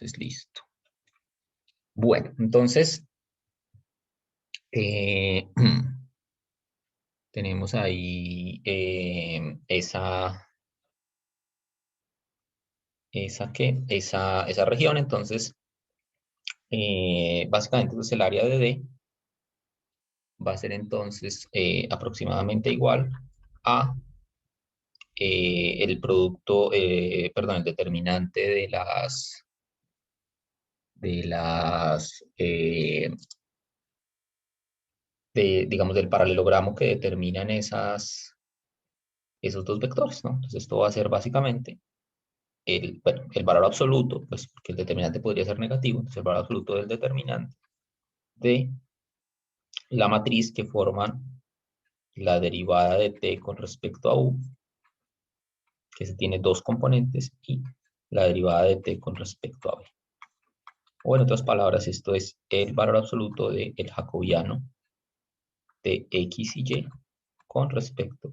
Entonces, listo. Bueno, entonces, tenemos ahí esa región. Entonces, básicamente, pues, el área de D va a ser entonces aproximadamente igual a el producto, perdón, el determinante digamos, del paralelogramo que determinan esos dos vectores, ¿no? Entonces esto va a ser básicamente bueno, el valor absoluto, pues porque el determinante podría ser negativo, entonces el valor absoluto del determinante de la matriz que forman la derivada de t con respecto a u, que se tiene dos componentes, y la derivada de t con respecto a b. O en otras palabras, esto es el valor absoluto del jacobiano de x y y con respecto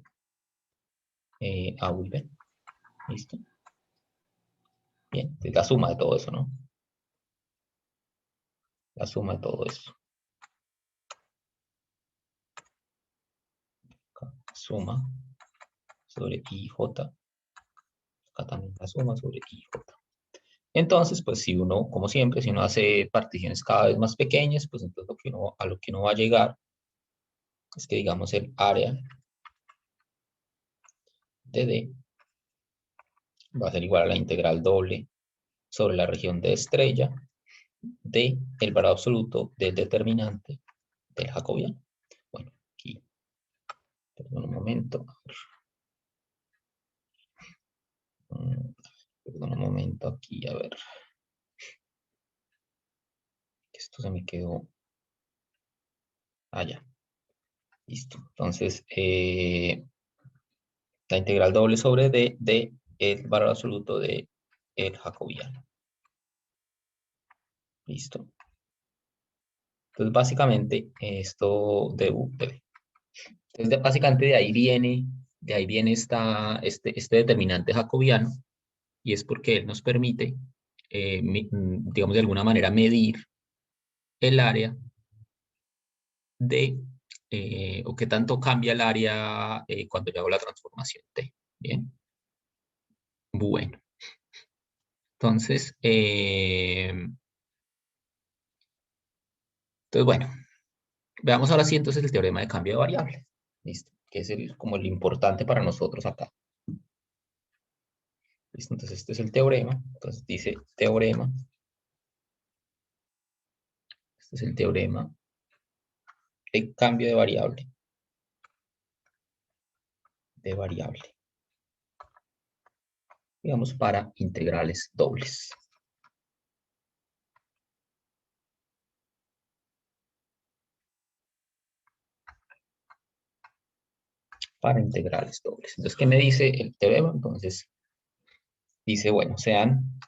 a u y b. ¿Listo? Bien, es la suma de todo eso, ¿no? La suma de todo eso. Acá, suma sobre ij. Acá también la suma sobre ij. Entonces, pues si uno, como siempre, si uno hace particiones cada vez más pequeñas, pues entonces a lo que uno va a llegar es que, digamos, el área de D va a ser igual a la integral doble sobre la región de estrella de el valor absoluto del determinante del jacobiano. Bueno, aquí, perdón un momento. Perdón un momento aquí, a ver. Esto se me quedó allá. Listo. Entonces, la integral doble sobre D de el valor absoluto de el jacobiano. Listo. Entonces, básicamente, esto de U de B. Entonces, básicamente de ahí viene este determinante jacobiano, y es porque él nos permite, digamos, de alguna manera medir el área de, o qué tanto cambia el área cuando yo hago la transformación T. Bien. Bueno. Entonces, bueno, veamos ahora sí entonces el teorema de cambio de variable. ¿Listo? Que es como lo importante para nosotros acá. ¿Listo? Entonces este es el teorema. Entonces dice teorema. Este es el teorema de cambio de variable. Digamos, para integrales dobles. Para integrales dobles. Entonces, ¿qué me dice el teorema? Entonces, dice, bueno, sean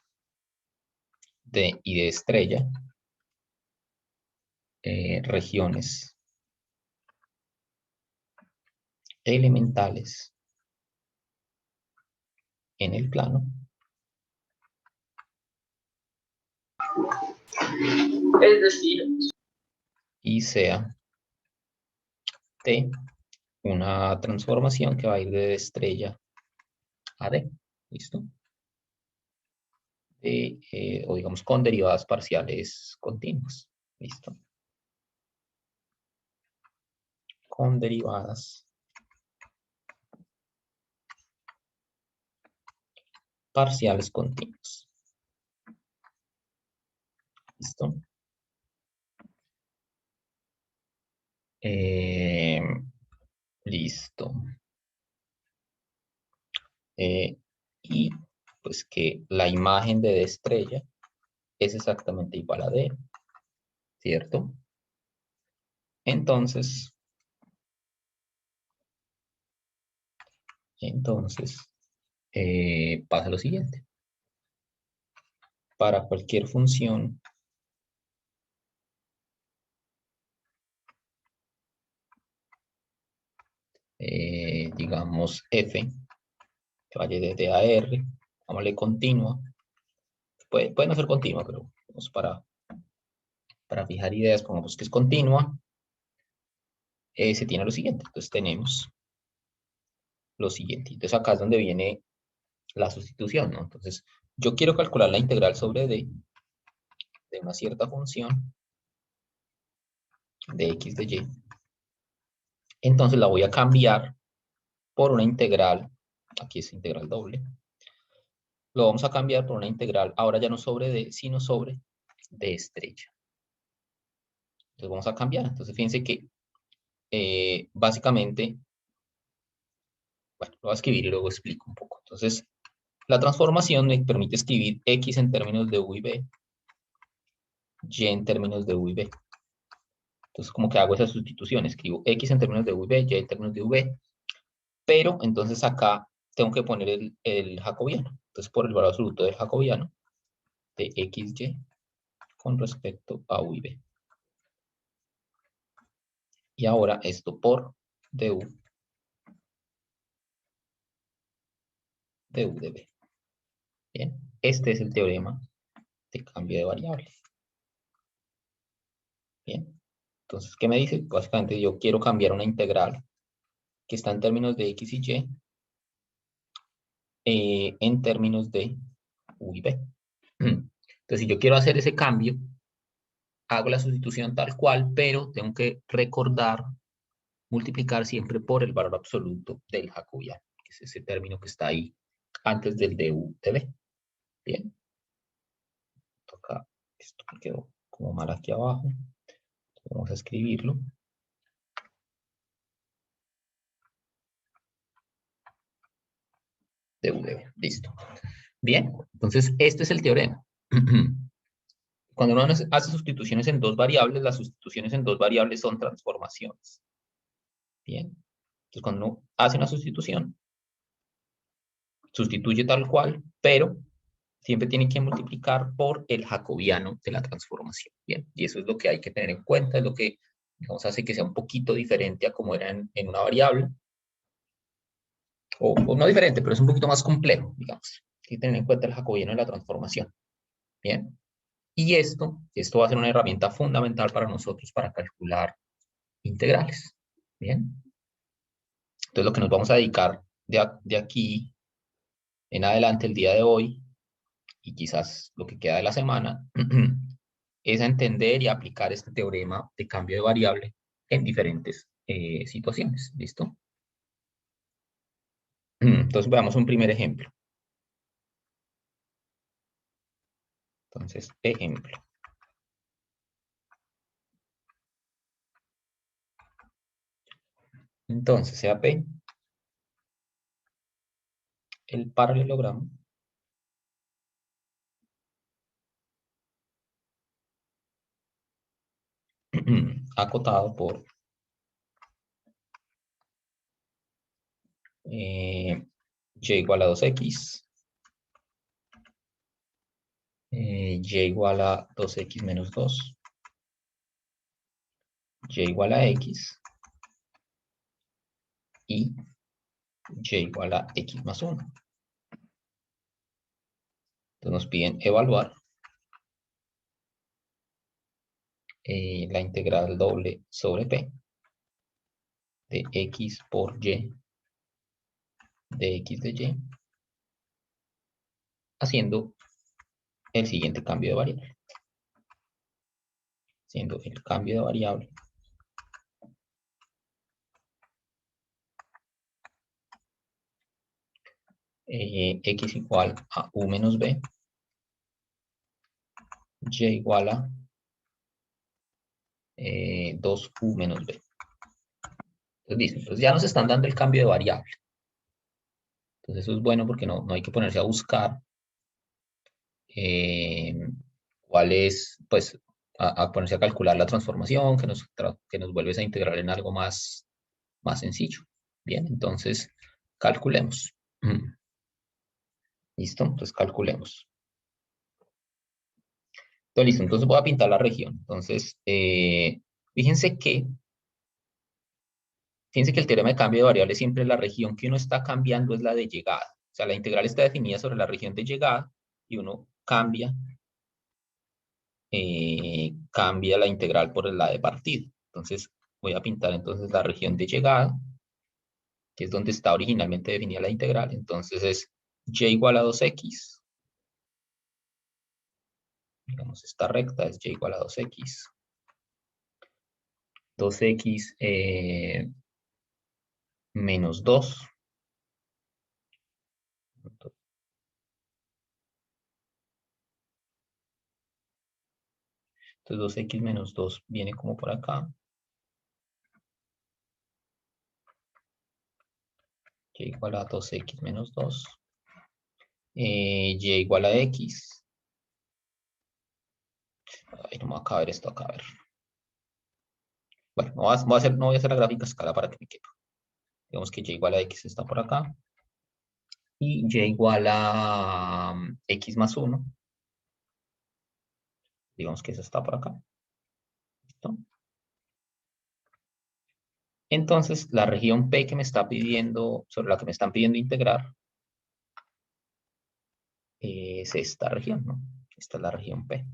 D y de estrella regiones elementales en el plano. Es decir, y sea T una transformación que va a ir de estrella a D. ¿Listo? O digamos con derivadas parciales continuas. ¿Listo? Con derivadas parciales continuas. ¿Listo? Listo. Y pues que la imagen de D estrella es exactamente igual a D, ¿cierto? Entonces pasa lo siguiente. Para cualquier función digamos f, que vaya desde a r, llamarle continua, puede no ser continua, pero vamos para fijar ideas, pongamos que es continua, se tiene lo siguiente. Entonces tenemos lo siguiente. Entonces acá es donde viene la sustitución, ¿no? Entonces, yo quiero calcular la integral sobre d de una cierta función de x de y. Entonces la voy a cambiar por una integral, aquí es integral doble, lo vamos a cambiar por una integral, ahora ya no sobre d, sino sobre d estrecha. Entonces vamos a cambiar. Entonces fíjense que básicamente, bueno, lo voy a escribir y luego explico un poco. Entonces, la transformación me permite escribir x en términos de u y b, y en términos de u y b. Entonces, como que hago esa sustitución, escribo x en términos de u y b, y en términos de v, pero entonces acá tengo que poner el jacobiano. Entonces, por el valor absoluto del jacobiano de xy con respecto a u y b. Y ahora esto por du de u de b. Bien, este es el teorema de cambio de variable. Bien, entonces, ¿qué me dice? Básicamente yo quiero cambiar una integral que está en términos de x y y en términos de u y b. Entonces, si yo quiero hacer ese cambio, hago la sustitución tal cual, pero tengo que recordar multiplicar siempre por el valor absoluto del jacobiano, que es ese término que está ahí antes del du de b. Bien. Acá, esto me quedó como mal aquí abajo. Vamos a escribirlo. Du de b. Listo. Bien. Entonces, este es el teorema. Cuando uno hace sustituciones en dos variables, las sustituciones en dos variables son transformaciones. Bien. Entonces, cuando uno hace una sustitución, sustituye tal cual, pero siempre tiene que multiplicar por el jacobiano de la transformación. Bien, y eso es lo que hay que tener en cuenta, es lo que, digamos, hace que sea un poquito diferente a como era en una variable, o no diferente, pero es un poquito más complejo, digamos. Hay que tener en cuenta el jacobiano de la transformación. Bien, y esto va a ser una herramienta fundamental para nosotros para calcular integrales. Bien, entonces lo que nos vamos a dedicar de aquí en adelante, el día de hoy, y quizás lo que queda de la semana, es a entender y aplicar este teorema de cambio de variable en diferentes situaciones. ¿Listo? Entonces veamos un primer ejemplo. Entonces, ejemplo. Entonces, sea P el paralelogramo acotado por y igual a 2x, y igual a 2x menos 2, y igual a x, y y igual a x más 1. Entonces nos piden evaluar la integral doble sobre p de x por y de x de y, haciendo el siguiente cambio de variable. Haciendo el cambio de variable x igual a u menos b, y igual a 2u menos b. Entonces, listo. Entonces ya nos están dando el cambio de variable. Entonces eso es bueno porque no hay que ponerse a buscar eh, cuál es, pues, a ponerse a calcular la transformación que nos vuelve a integrar en algo más sencillo. Bien, entonces calculemos. ¿Listo? Entonces calculemos. Entonces, listo. Entonces voy a pintar la región. Entonces, fíjense que el teorema de cambio de variable siempre la región que uno está cambiando es la de llegada. O sea, la integral está definida sobre la región de llegada y uno cambia, cambia la integral por la de partida. Entonces voy a pintar entonces la región de llegada, que es donde está originalmente definida la integral. Entonces es y igual a 2x. Digamos, esta recta es y igual a 2x. 2x menos 2. Entonces 2x menos 2 viene como por acá. Y igual a 2x menos 2. Y igual a x. Ay, no me va a caber esto acá, a ver. Bueno, no voy a hacer la gráfica a escala para que me quepa. Digamos que y igual a x está por acá. Y y igual a x más 1. Digamos que eso está por acá. ¿Listo? Entonces, la región P que me está pidiendo, sobre la que me están pidiendo integrar, es esta región, ¿no? Esta es la región P.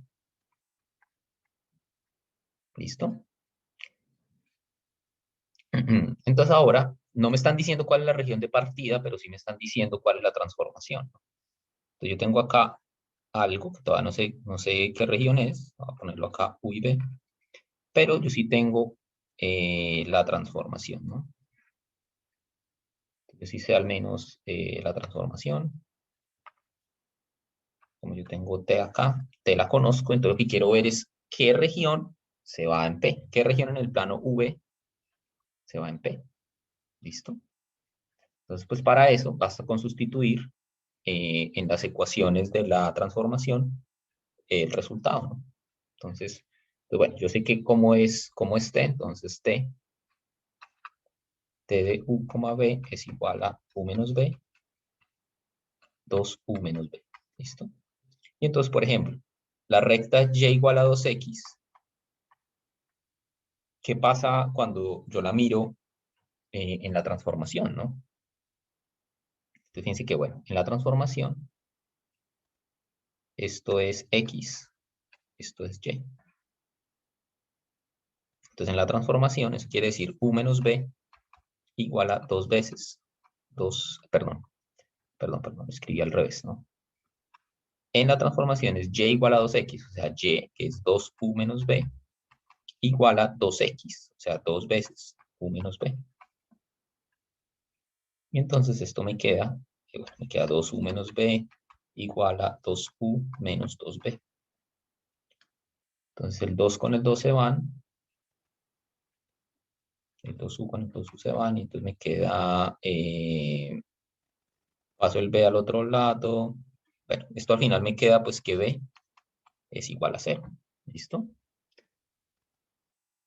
¿Listo? Entonces ahora, no me están diciendo cuál es la región de partida, pero sí me están diciendo cuál es la transformación. Entonces yo tengo acá algo que todavía no sé qué región es. Voy a ponerlo acá, U y B. Pero yo sí tengo la transformación, ¿no? Yo sí sé al menos la transformación. Como yo tengo T acá, T la conozco, entonces lo que quiero ver es qué región se va en P. ¿Qué región en el plano V se va en P? ¿Listo? Entonces, pues para eso basta con sustituir en las ecuaciones de la transformación el resultado, ¿no? Entonces, pues bueno, yo sé que cómo es T, entonces T de U, B es igual a U menos B, 2U menos B. ¿Listo? Y entonces, por ejemplo, la recta y igual a 2x, ¿qué pasa cuando yo la miro en la transformación, ¿no? Entonces, fíjense que, bueno, en la transformación, esto es x, esto es y. Entonces, en la transformación, eso quiere decir u menos b igual a 2 veces. Perdón, escribí al revés, ¿no? En la transformación es y igual a 2x, o sea, y, que es 2u menos b, igual a 2x, o sea, 2 veces u menos b. Y entonces esto me queda, bueno, me queda 2u menos b igual a 2u menos 2b. Entonces el 2 con el 2 se van, el 2u con el 2u se van, y entonces me queda, paso el b al otro lado. Bueno, esto al final me queda pues que b es igual a 0. ¿Listo?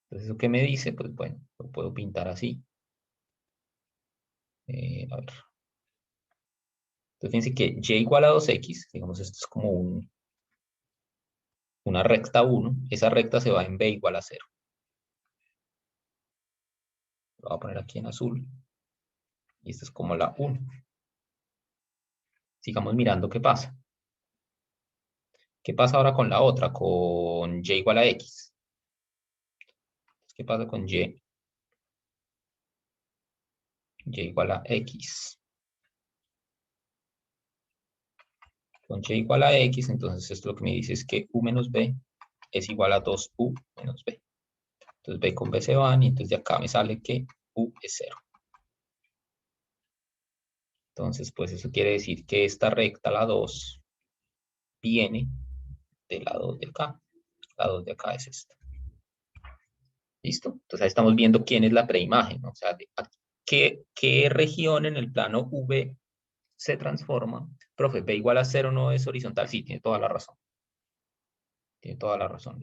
Entonces, ¿eso qué me dice? Pues bueno, lo puedo pintar así. A ver. Entonces, fíjense que y igual a 2x, digamos, esto es como una recta 1. Esa recta se va en b igual a 0. Lo voy a poner aquí en azul. Y esta es como la 1. Sigamos mirando qué pasa. ¿Qué pasa ahora con la otra? Con y igual a x. ¿Qué pasa con y? Y igual a x. Con y igual a x, entonces esto lo que me dice es que u menos b es igual a 2u menos b. Entonces b con b se van y entonces de acá me sale que u es 0. Entonces, pues eso quiere decir que esta recta, la 2, viene del lado de acá. La 2 de acá es esta. ¿Listo? Entonces ahí estamos viendo quién es la preimagen, ¿no? O sea, ¿qué región en el plano V se transforma? Profe, B igual a 0 no es horizontal. Sí, tiene toda la razón. Tiene toda la razón.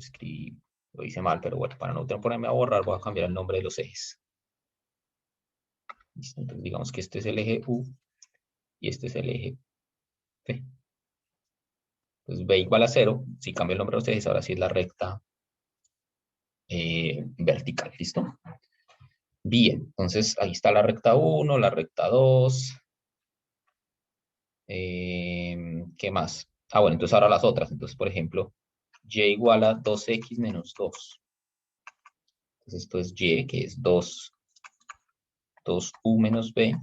Lo hice mal, pero bueno, para no ponerme a borrar, voy a cambiar el nombre de los ejes. ¿Listo? Entonces digamos que este es el eje U y este es el eje P. Entonces B igual a 0. Si cambio el nombre de los ejes, ahora sí es la recta vertical. ¿Listo? Bien, entonces ahí está la recta 1, la recta 2. ¿Qué más? Ah, bueno, entonces ahora las otras. Entonces, por ejemplo, y igual a 2x menos 2. Entonces esto es y, que es 2u menos b,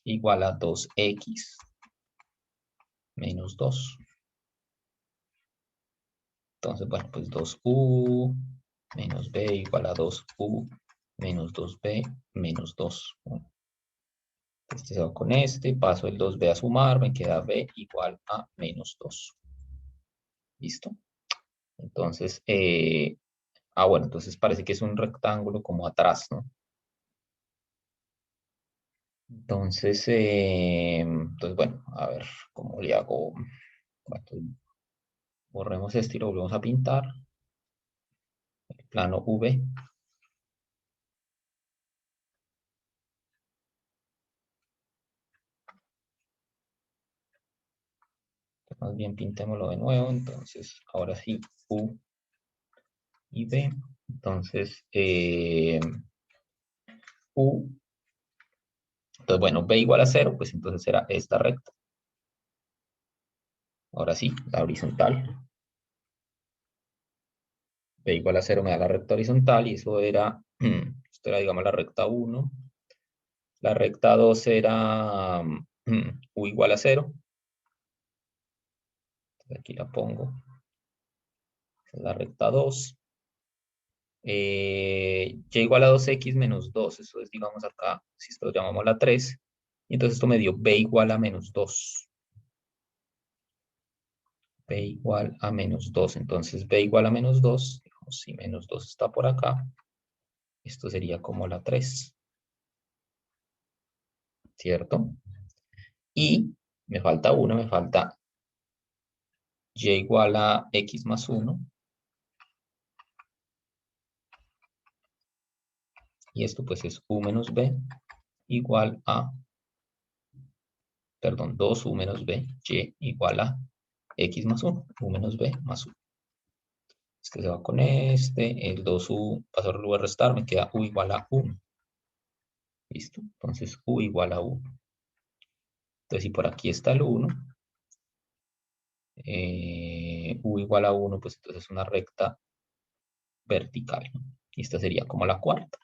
igual a 2x menos 2. Entonces, bueno, pues 2u menos b igual a 2u menos 2b menos 2. Bueno, este se va con este, paso el 2b a sumar, me queda b igual a menos 2. ¿Listo? Entonces, bueno, entonces parece que es un rectángulo como atrás, ¿no? Entonces, bueno, a ver, ¿cómo le hago? Bueno, borremos esto y lo volvemos a pintar. El plano V. Más bien pintémoslo de nuevo. Entonces, ahora sí, U y B. Entonces, U. Entonces, bueno, B igual a 0, pues entonces será esta recta. Ahora sí, la horizontal. B igual a 0 me da la recta horizontal y eso era, esto era, digamos, la recta 1. La recta 2 era U igual a 0. Aquí la pongo. Es la recta 2. Y igual a 2x menos 2. Eso es, digamos, acá, si esto lo llamamos la 3. Y entonces esto me dio b igual a menos 2. B igual a menos 2. Entonces b igual a menos 2. Digamos, si menos 2 está por acá, esto sería como la 3. ¿Cierto? Y me falta 1, me falta y igual a x más 1. Y esto pues es u menos b igual a, perdón, 2u menos b, y igual a x más 1, u menos b más 1. Este se va con este, el 2u, paso luego a restar, me queda u igual a 1. ¿Listo? Entonces u igual a 1. Entonces si por aquí está el 1, u igual a 1, pues entonces es una recta vertical, ¿no? Y esta sería como la cuarta.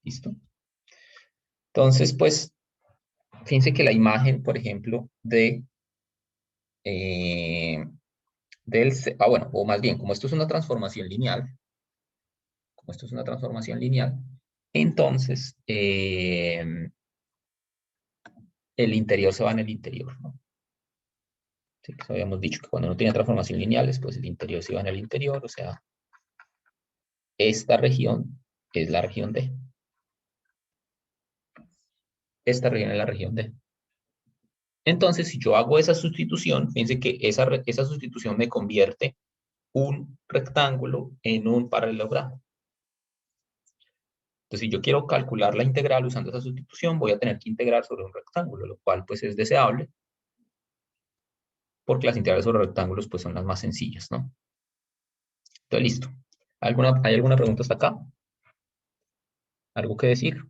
¿Listo? Entonces, pues, fíjense que la imagen, por ejemplo, eh, bueno, o más bien, como esto es una transformación lineal, entonces el interior se va en el interior, ¿no? Sí, pues habíamos dicho que cuando no tiene transformación lineales, pues el interior se va en el interior, o sea, esta región es la región D. Esta región es la región D. Entonces, si yo hago esa sustitución, fíjense que esa sustitución me convierte un rectángulo en un paralelogramo. Entonces, si yo quiero calcular la integral usando esa sustitución, voy a tener que integrar sobre un rectángulo, lo cual pues es deseable, porque las integrales sobre rectángulos pues son las más sencillas, ¿no? Entonces, listo. ¿Hay alguna pregunta hasta acá? ¿Algo que decir?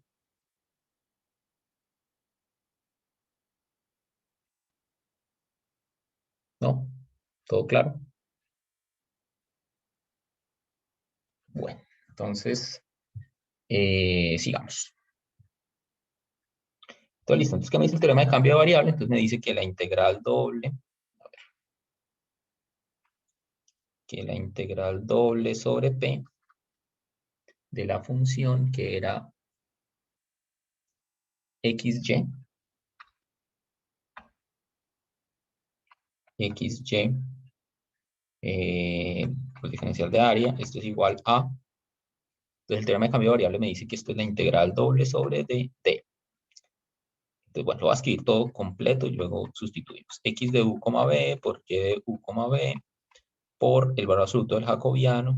¿No? ¿Todo claro? Bueno, entonces, sigamos. Entonces, listo. Entonces, ¿qué me dice el teorema de cambio de variable? Entonces me dice que la integral doble, sobre P de la función que era xy, pues diferencial de área, esto es igual a, entonces el teorema de cambio de variable me dice que esto es la integral doble sobre d. Entonces, bueno, lo voy a escribir todo completo y luego sustituimos. X de u, b por y de u, b por el valor absoluto del jacobiano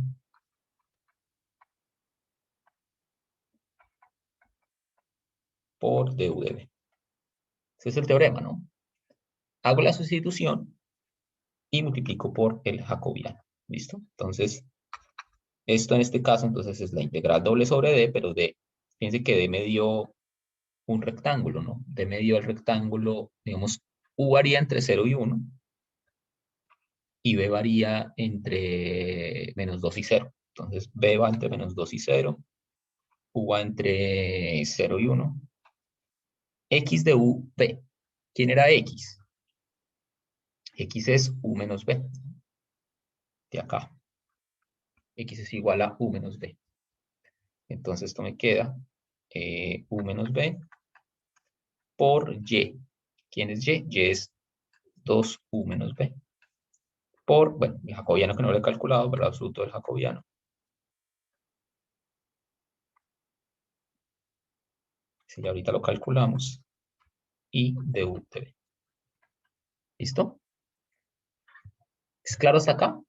por du de b. Ese es el teorema, ¿no? Hago la sustitución y multiplico por el jacobiano. ¿Listo? Entonces, esto en este caso, entonces es la integral doble sobre d, pero d, fíjense que d me dio un rectángulo, ¿no? D me dio el rectángulo, digamos, U varía entre 0 y 1, y B varía entre menos 2 y 0. Entonces, B va entre menos 2 y 0, U va entre 0 y 1. X de U, B. ¿Quién era X? X es U menos B, de acá. X es igual a U menos B. Entonces, esto me queda U menos B por Y. ¿Quién es Y? Y es 2U menos B. Por, bueno, el jacobiano que no lo he calculado, pero el absoluto del jacobiano. Si ahorita lo calculamos. Y de U de B. ¿Listo? ¿Es claro hasta acá?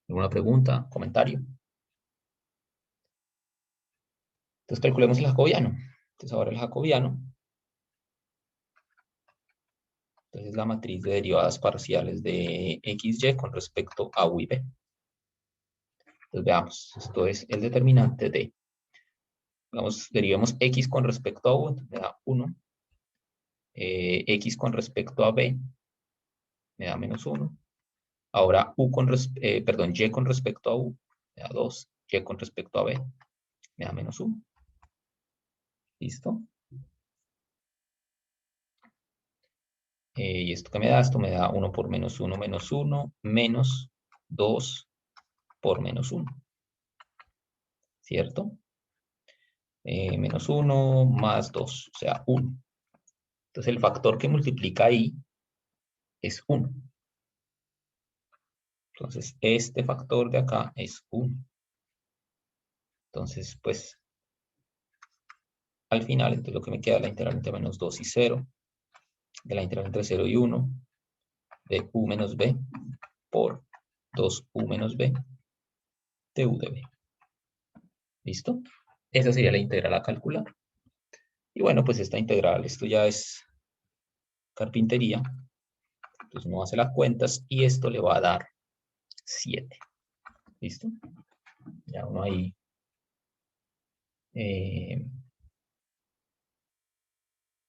¿Alguna pregunta? ¿Comentario? Entonces calculemos el jacobiano. Entonces ahora el jacobiano. Entonces la matriz de derivadas parciales de XY con respecto a U y B. Entonces veamos, esto es el determinante de, digamos, derivemos X con respecto a U, entonces me da 1. X con respecto a B me da menos 1. Ahora Y con respecto a U me da 2. Y con respecto a B me da menos 1. ¿Listo? ¿Y esto qué me da? Esto me da 1 por menos 1 menos 2 por menos 1. ¿Cierto? Menos 1 más 2, o sea, 1. Entonces el factor que multiplica ahí es 1. Entonces este factor de acá es 1. Entonces, pues, al final, entonces lo que me queda es la integral entre menos 2 y 0, de la integral entre 0 y 1, de U menos B por 2U menos B de U de B. ¿Listo? Esa sería la integral a calcular. Y bueno, pues esta integral, esto ya es carpintería. Entonces uno hace las cuentas y esto le va a dar 7. ¿Listo? Ya uno ahí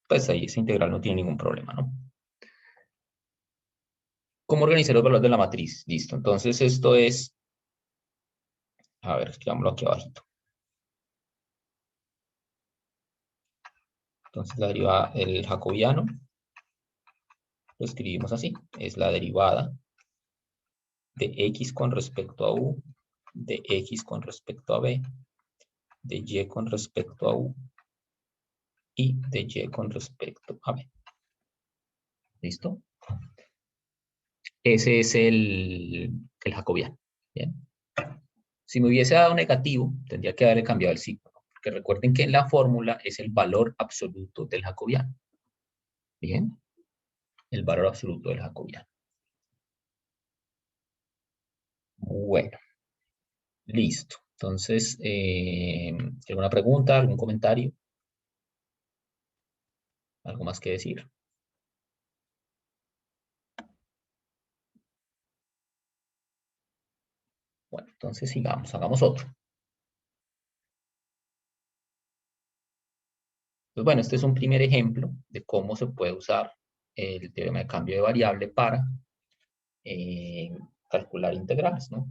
pues ahí esa integral no tiene ningún problema, ¿no? ¿Cómo organizar los valores de la matriz? Listo, entonces esto es, a ver, escribámoslo aquí abajito. Entonces la derivada del jacobiano, lo escribimos así, es la derivada de X con respecto a U, de X con respecto a B, de Y con respecto a U, y de Y con respecto a B. ¿Listo? Ese es el jacobiano. ¿Bien? Si me hubiese dado negativo, tendría que haberle cambiado el signo, ¿no? Porque recuerden que en la fórmula es el valor absoluto del jacobiano. ¿Bien? El valor absoluto del jacobiano. Bueno, listo. Entonces, ¿alguna pregunta, algún comentario? ¿Algo más que decir? Bueno, entonces sigamos, hagamos otro. Pues bueno, este es un primer ejemplo de cómo se puede usar el teorema de cambio de variable para calcular integrales, ¿no?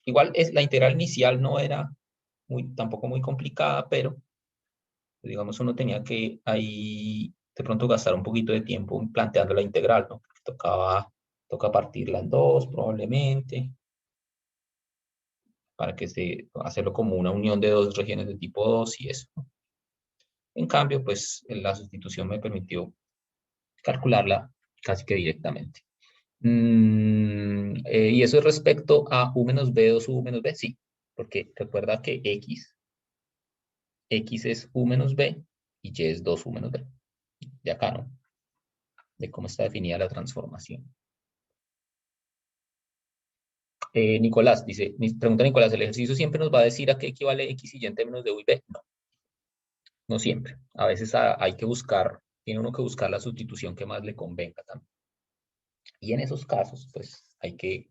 Igual la integral inicial no era tampoco muy complicada, pero pues, digamos uno tenía que ahí de pronto gastar un poquito de tiempo planteando la integral, ¿no? Porque toca partirla en dos probablemente, para que hacerlo como una unión de dos regiones de tipo 2 y eso, ¿no? En cambio, pues la sustitución me permitió calcularla casi que directamente. Y eso es respecto a U menos B, 2U menos B, sí, porque recuerda que X es U menos B y Y es 2U menos B. De acá, ¿no? De cómo está definida la transformación. Nicolás dice, pregunta Nicolás, ¿el ejercicio siempre nos va a decir a qué equivale X y Y en términos de U y B? No, no siempre. A veces hay que buscar, tiene uno que buscar la sustitución que más le convenga también. Y en esos casos, pues hay que,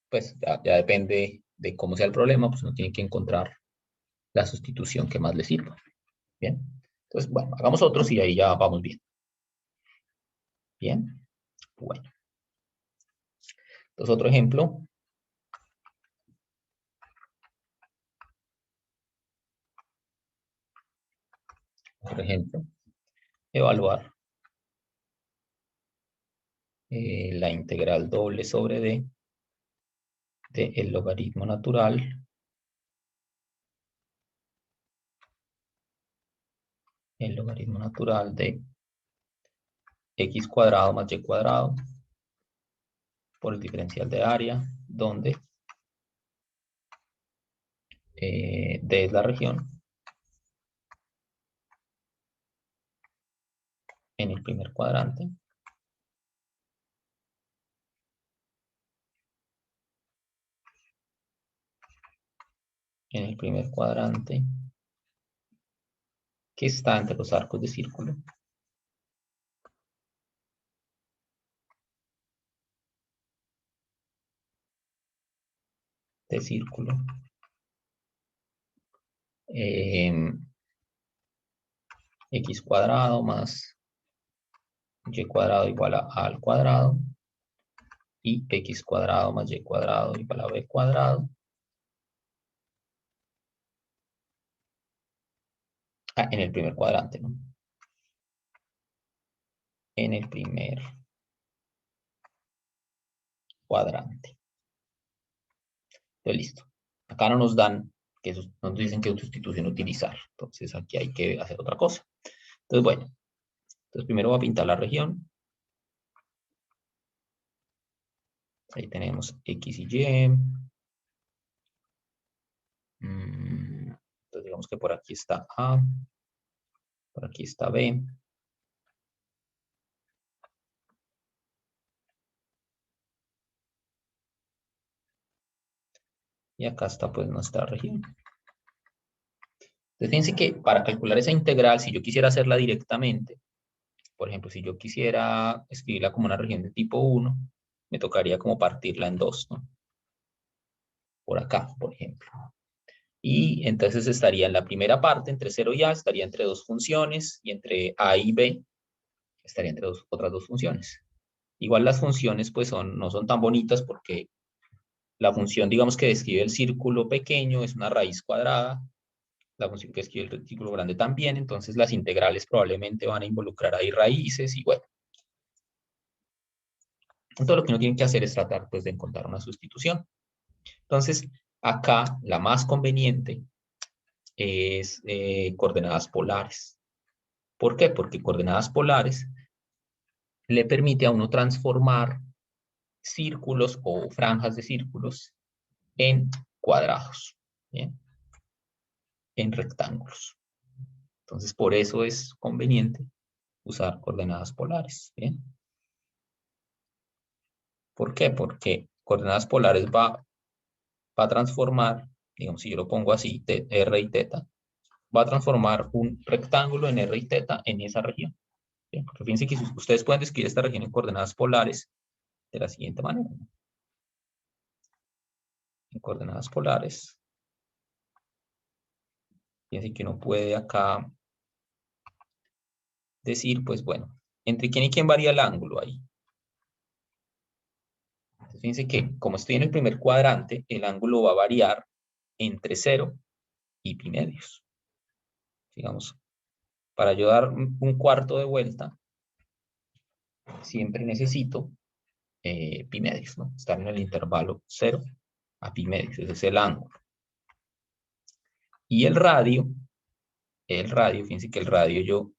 pues ya depende de cómo sea el problema, pues uno tiene que encontrar la sustitución que más le sirva. Bien. Entonces, bueno, hagamos otros y ahí ya vamos bien. Bien, bueno. Entonces, otro ejemplo. Por ejemplo, evaluar la integral doble sobre d del logaritmo natural de x cuadrado más y cuadrado por el diferencial de área, donde d es la región en el primer cuadrante que está entre los arcos de círculo x cuadrado más y cuadrado igual a al cuadrado y x cuadrado más y cuadrado igual a b cuadrado en el primer cuadrante, ¿no? En el primer cuadrante. Entonces, listo. Acá no nos dan, nos dicen qué sustitución utilizar. Entonces, aquí hay que hacer otra cosa. Entonces, bueno. Entonces, primero voy a pintar la región. Ahí tenemos X y Y. Entonces, digamos que por aquí está A. Por aquí está B. Y acá está pues nuestra región. Entonces, fíjense que para calcular esa integral, si yo quisiera hacerla directamente, por ejemplo, si yo quisiera escribirla como una región de tipo 1, me tocaría como partirla en dos, ¿no? Por acá, por ejemplo. Y entonces estaría en la primera parte, entre 0 y A, estaría entre dos funciones, y entre A y B estaría entre otras dos funciones. Igual las funciones pues no son tan bonitas porque la función, digamos, que describe el círculo pequeño es una raíz cuadrada, la función que describe el círculo grande también, entonces las integrales probablemente van a involucrar ahí raíces y bueno. Entonces lo que uno tiene que hacer es tratar pues de encontrar una sustitución. Entonces acá la más conveniente es coordenadas polares. ¿Por qué? Porque coordenadas polares le permite a uno transformar círculos o franjas de círculos en cuadrados, ¿bien? En rectángulos. Entonces, por eso es conveniente usar coordenadas polares, ¿bien? ¿Por qué? Porque coordenadas polares va a transformar, digamos, si yo lo pongo así, R y teta, va a transformar un rectángulo en R y teta en esa región. ¿Bien? Porque fíjense que ustedes pueden describir esta región en coordenadas polares de la siguiente manera. En coordenadas polares, fíjense que uno puede acá decir, pues bueno, ¿entre quién y quién varía el ángulo ahí? Entonces, fíjense que como estoy en el primer cuadrante, el ángulo va a variar entre 0 y pi medios. Digamos, para yo dar un cuarto de vuelta, siempre necesito pi medios, ¿no? Estar en el intervalo 0 a pi medios, ese es el ángulo. Y el radio, fíjense que el radio yo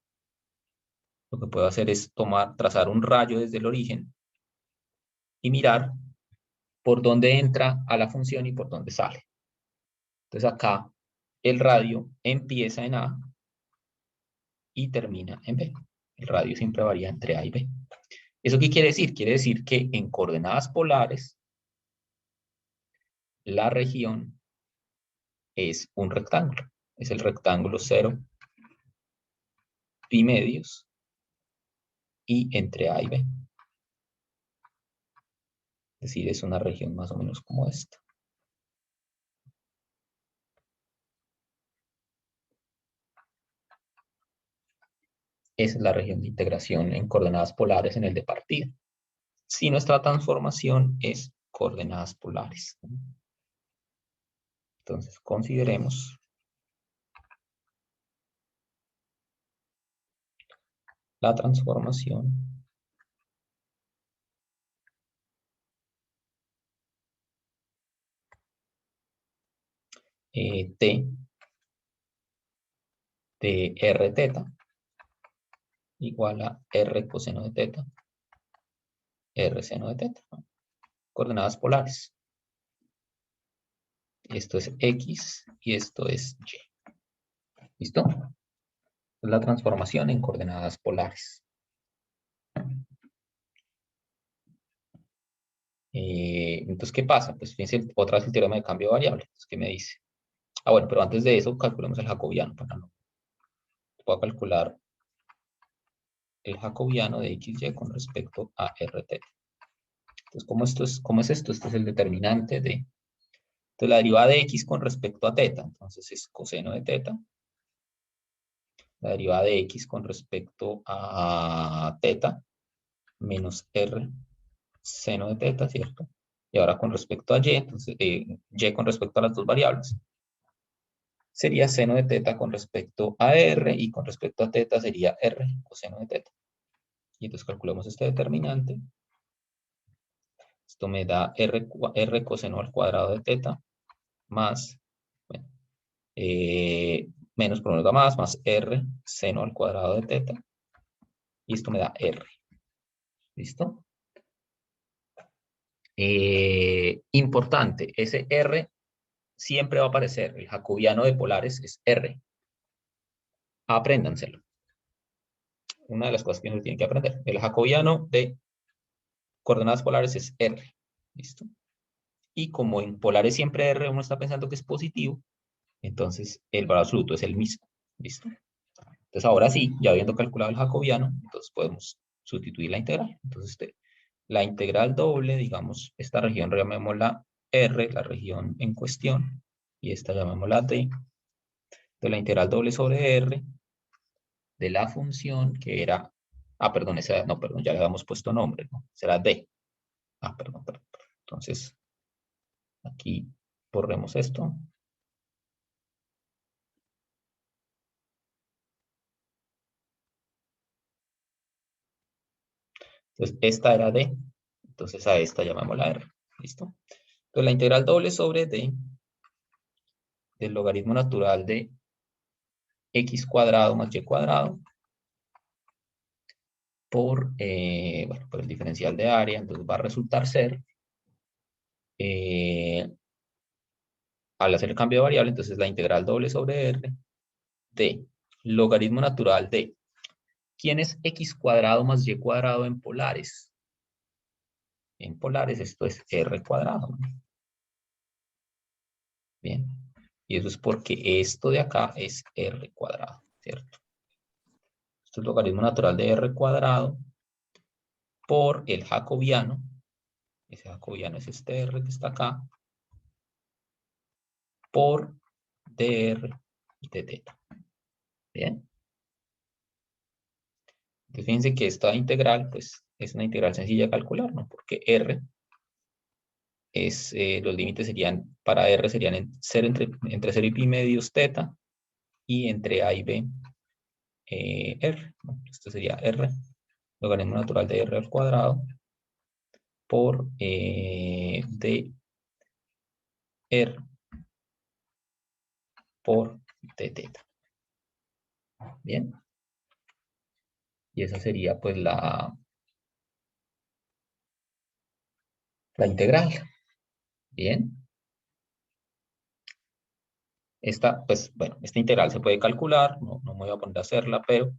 lo que puedo hacer es trazar un rayo desde el origen y mirar por dónde entra a la función y por dónde sale. Entonces acá el radio empieza en A y termina en B. El radio siempre varía entre A y B. ¿Eso qué quiere decir? Quiere decir que en coordenadas polares la región es un rectángulo. Es el rectángulo 0, pi medios y entre A y B. Es decir, es una región más o menos como esta. esa es la región de integración en coordenadas polares en el de partida. Si nuestra transformación es coordenadas polares. Entonces, consideremos la transformación T de R teta igual a R coseno de teta, R seno de teta, ¿no? Coordenadas polares. Esto es X y esto es Y. ¿Listo? Es la transformación en coordenadas polares. Entonces, ¿qué pasa? Pues fíjense otra vez el teorema de cambio de variable. Entonces, ¿qué me dice? Ah, bueno, pero antes de eso, calculemos el jacobiano. Para no. Voy a calcular el jacobiano de XY con respecto a RT. Entonces, ¿cómo es esto? Este es el determinante de... Entonces, la derivada de X con respecto a teta. Entonces, es coseno de teta. La derivada de X con respecto a teta menos R seno de teta, ¿cierto? Y ahora con respecto a Y, entonces, Y con respecto a las dos variables, sería seno de teta con respecto a R y con respecto a teta sería R coseno de teta. Y entonces calculamos este determinante. Esto me da R coseno al cuadrado de teta más, bueno, menos por una más R seno al cuadrado de teta. Y esto me da R. ¿Listo? Importante, ese R siempre va a aparecer. El jacobiano de polares es R. Apréndanselo. Una de las cosas que uno tiene que aprender. El jacobiano de coordenadas polares es R. ¿Listo? Y como en polares siempre R uno está pensando que es positivo, entonces el valor absoluto es el mismo. ¿Listo? Entonces ahora sí, ya habiendo calculado el jacobiano, entonces podemos sustituir la integral. Entonces la integral doble, digamos, esta región llamémosla R, la región en cuestión, y esta llamémosla D, de la integral doble sobre R de la función que era, perdón, esa, no, perdón, ya le habíamos puesto nombre, ¿no? Será D. Perdón. Entonces, aquí borremos esto. Entonces, esta era D. Entonces, a esta llamémosla R. ¿Listo? Entonces, la integral doble sobre D del logaritmo natural de x cuadrado más y cuadrado por, bueno, por el diferencial de área, entonces va a resultar ser, al hacer el cambio de variable, entonces la integral doble sobre R de logaritmo natural de, ¿quién es x cuadrado más y cuadrado en polares? En polares esto es R cuadrado, ¿no? Bien, y eso es porque esto de acá es R cuadrado, ¿cierto? Esto es logaritmo natural de R cuadrado por el jacobiano. Ese jacobiano es este R que está acá, por dr de teta. Bien. Entonces fíjense que esta integral, pues, es una integral sencilla de calcular, ¿no? Porque R es, los límites serían, para R serían entre 0 y pi medios teta, y entre A y B, R, ¿no? Esto sería R, logaritmo natural de R al cuadrado, por d R por d teta. Bien. Y esa sería pues la integral. Bien. Esta, pues, bueno, esta integral se puede calcular, no me voy a poner a hacerla, pero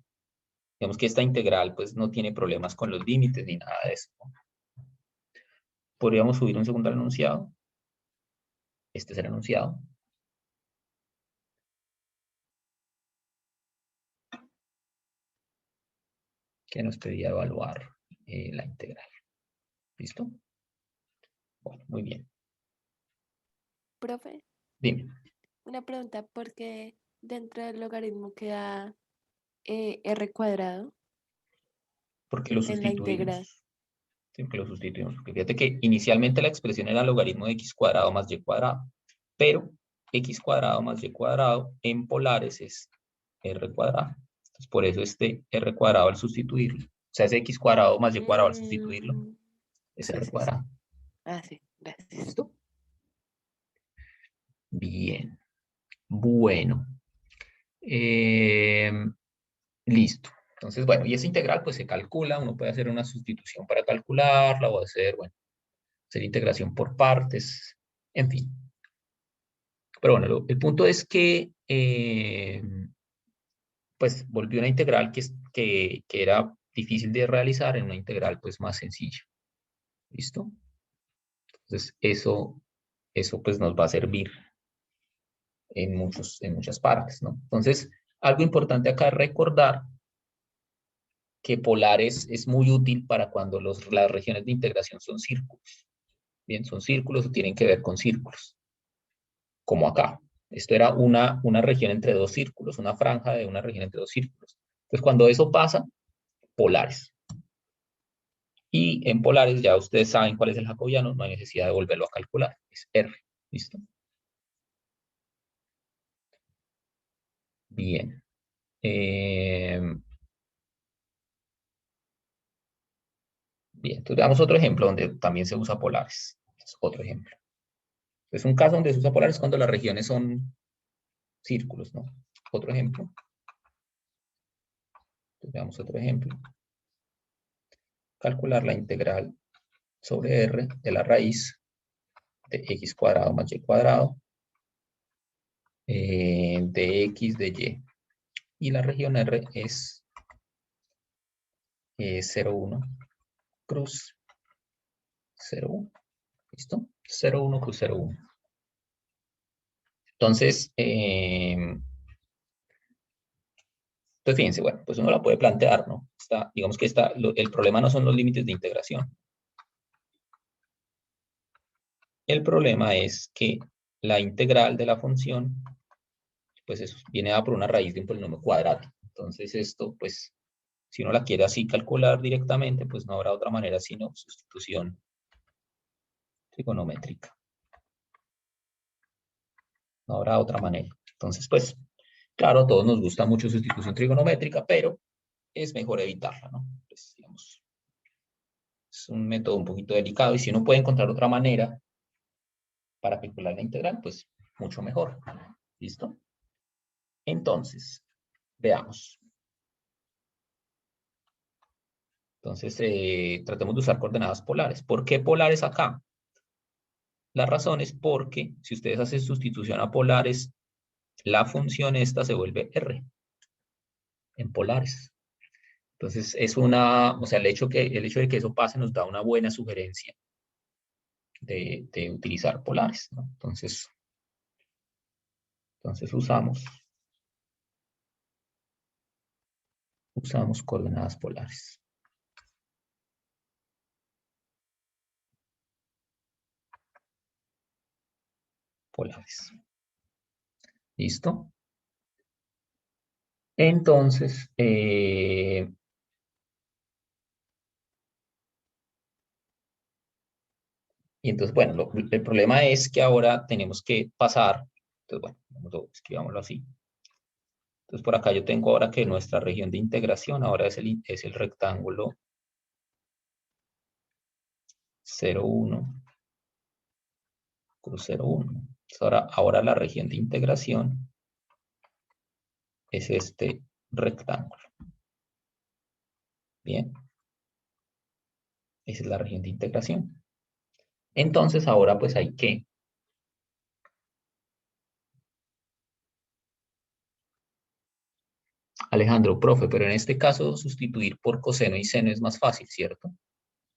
digamos que esta integral pues no tiene problemas con los límites ni nada de eso, ¿no? Podríamos subir un segundo al enunciado. Este es el enunciado. Que nos pedía evaluar la integral. ¿Listo? Bueno, muy bien. Profe, Dime. una pregunta, porque dentro del logaritmo queda R cuadrado Porque lo en la integral. sustituimos. Sí, porque lo sustituimos. Porque fíjate que inicialmente la expresión era logaritmo de x cuadrado más y cuadrado. Pero x cuadrado más y cuadrado en polares es r cuadrado. Entonces, por eso este r cuadrado al sustituirlo, o sea, ese x cuadrado más y cuadrado al sustituirlo, Mm, es sí, r sí, sí. cuadrado. Ah, sí, gracias. ¿Listo? Bien. Bueno. Listo. Entonces, bueno, y esa integral pues se calcula, uno puede hacer una sustitución para calcularla o hacer, bueno, hacer integración por partes, en fin. Pero bueno, el punto es que pues volvió una integral que era difícil de realizar en una integral pues más sencilla. ¿Listo? Entonces, eso pues nos va a servir en muchas partes, ¿no? Entonces, algo importante acá es recordar que polares es muy útil para cuando las regiones de integración son círculos. Bien, son círculos o tienen que ver con círculos, como acá. Esto era una región entre dos círculos, una franja de una región entre dos círculos. Entonces, cuando eso pasa, polares. Y en polares ya ustedes saben cuál es el jacobiano, no hay necesidad de volverlo a calcular. Es R. ¿Listo? Bien. Bien, entonces veamos otro ejemplo donde también se usa polares. Es otro ejemplo. Es un caso donde se usa polares cuando las regiones son círculos, ¿no? Otro ejemplo. Entonces, veamos otro ejemplo. Calcular la integral sobre R de la raíz de x cuadrado más y cuadrado de x de y. Y la región R es 0,1 cruz 0,1. ¿Listo? 0,1 cruz 0,1. Entonces, fíjense, bueno, pues uno la puede plantear, ¿no? Digamos que el problema no son los límites de integración. El problema es que la integral de la función, pues eso viene dada por una raíz de un polinomio cuadrático. Entonces esto, pues, si uno la quiere así calcular directamente, pues no habrá otra manera sino sustitución trigonométrica. No habrá otra manera. Entonces, pues, claro, a todos nos gusta mucho sustitución trigonométrica, pero es mejor evitarla, ¿no? Pues, digamos, es un método un poquito delicado y si uno puede encontrar otra manera para calcular la integral, pues mucho mejor. ¿Listo? Entonces, veamos. Entonces, tratemos de usar coordenadas polares. ¿Por qué polares acá? La razón es porque si ustedes hacen sustitución a polares, la función esta se vuelve R en polares. Entonces, o sea, el hecho de que eso pase nos da una buena sugerencia de utilizar polares, ¿no? Entonces usamos coordenadas polares. ¿Listo? Entonces, y entonces, bueno, el problema es que ahora tenemos que pasar, entonces, bueno, escribámoslo así. Entonces, por acá yo tengo ahora que nuestra región de integración ahora es el rectángulo 0,1 cruz 0,1. Entonces, ahora la región de integración es este rectángulo. Bien. Esa es la región de integración. Entonces, ahora pues hay que Alejandro, profe, pero en este caso sustituir por coseno y seno es más fácil, ¿cierto?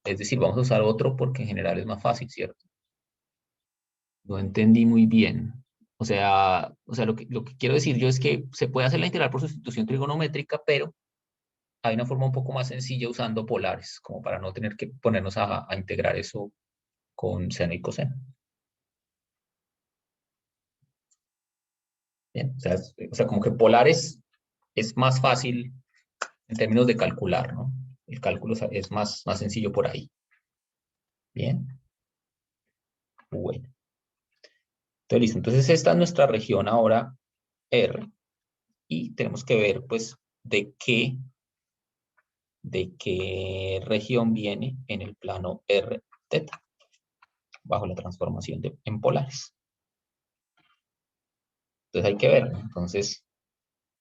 Es decir, vamos a usar otro porque en general es más fácil, ¿cierto? No entendí muy bien. O sea, lo que quiero decir yo es que se puede hacer la integral por sustitución trigonométrica, pero hay una forma un poco más sencilla usando polares, como para no tener que ponernos a integrar eso con seno y coseno. Bien, o sea, como que polares es más fácil en términos de calcular, ¿no? El cálculo es más sencillo por ahí. Bien. Bueno. Entonces, listo. Entonces, esta es nuestra región ahora R. Y tenemos que ver, pues, de qué región viene en el plano R teta, bajo la transformación en polares. Entonces hay que ver, ¿no? Entonces,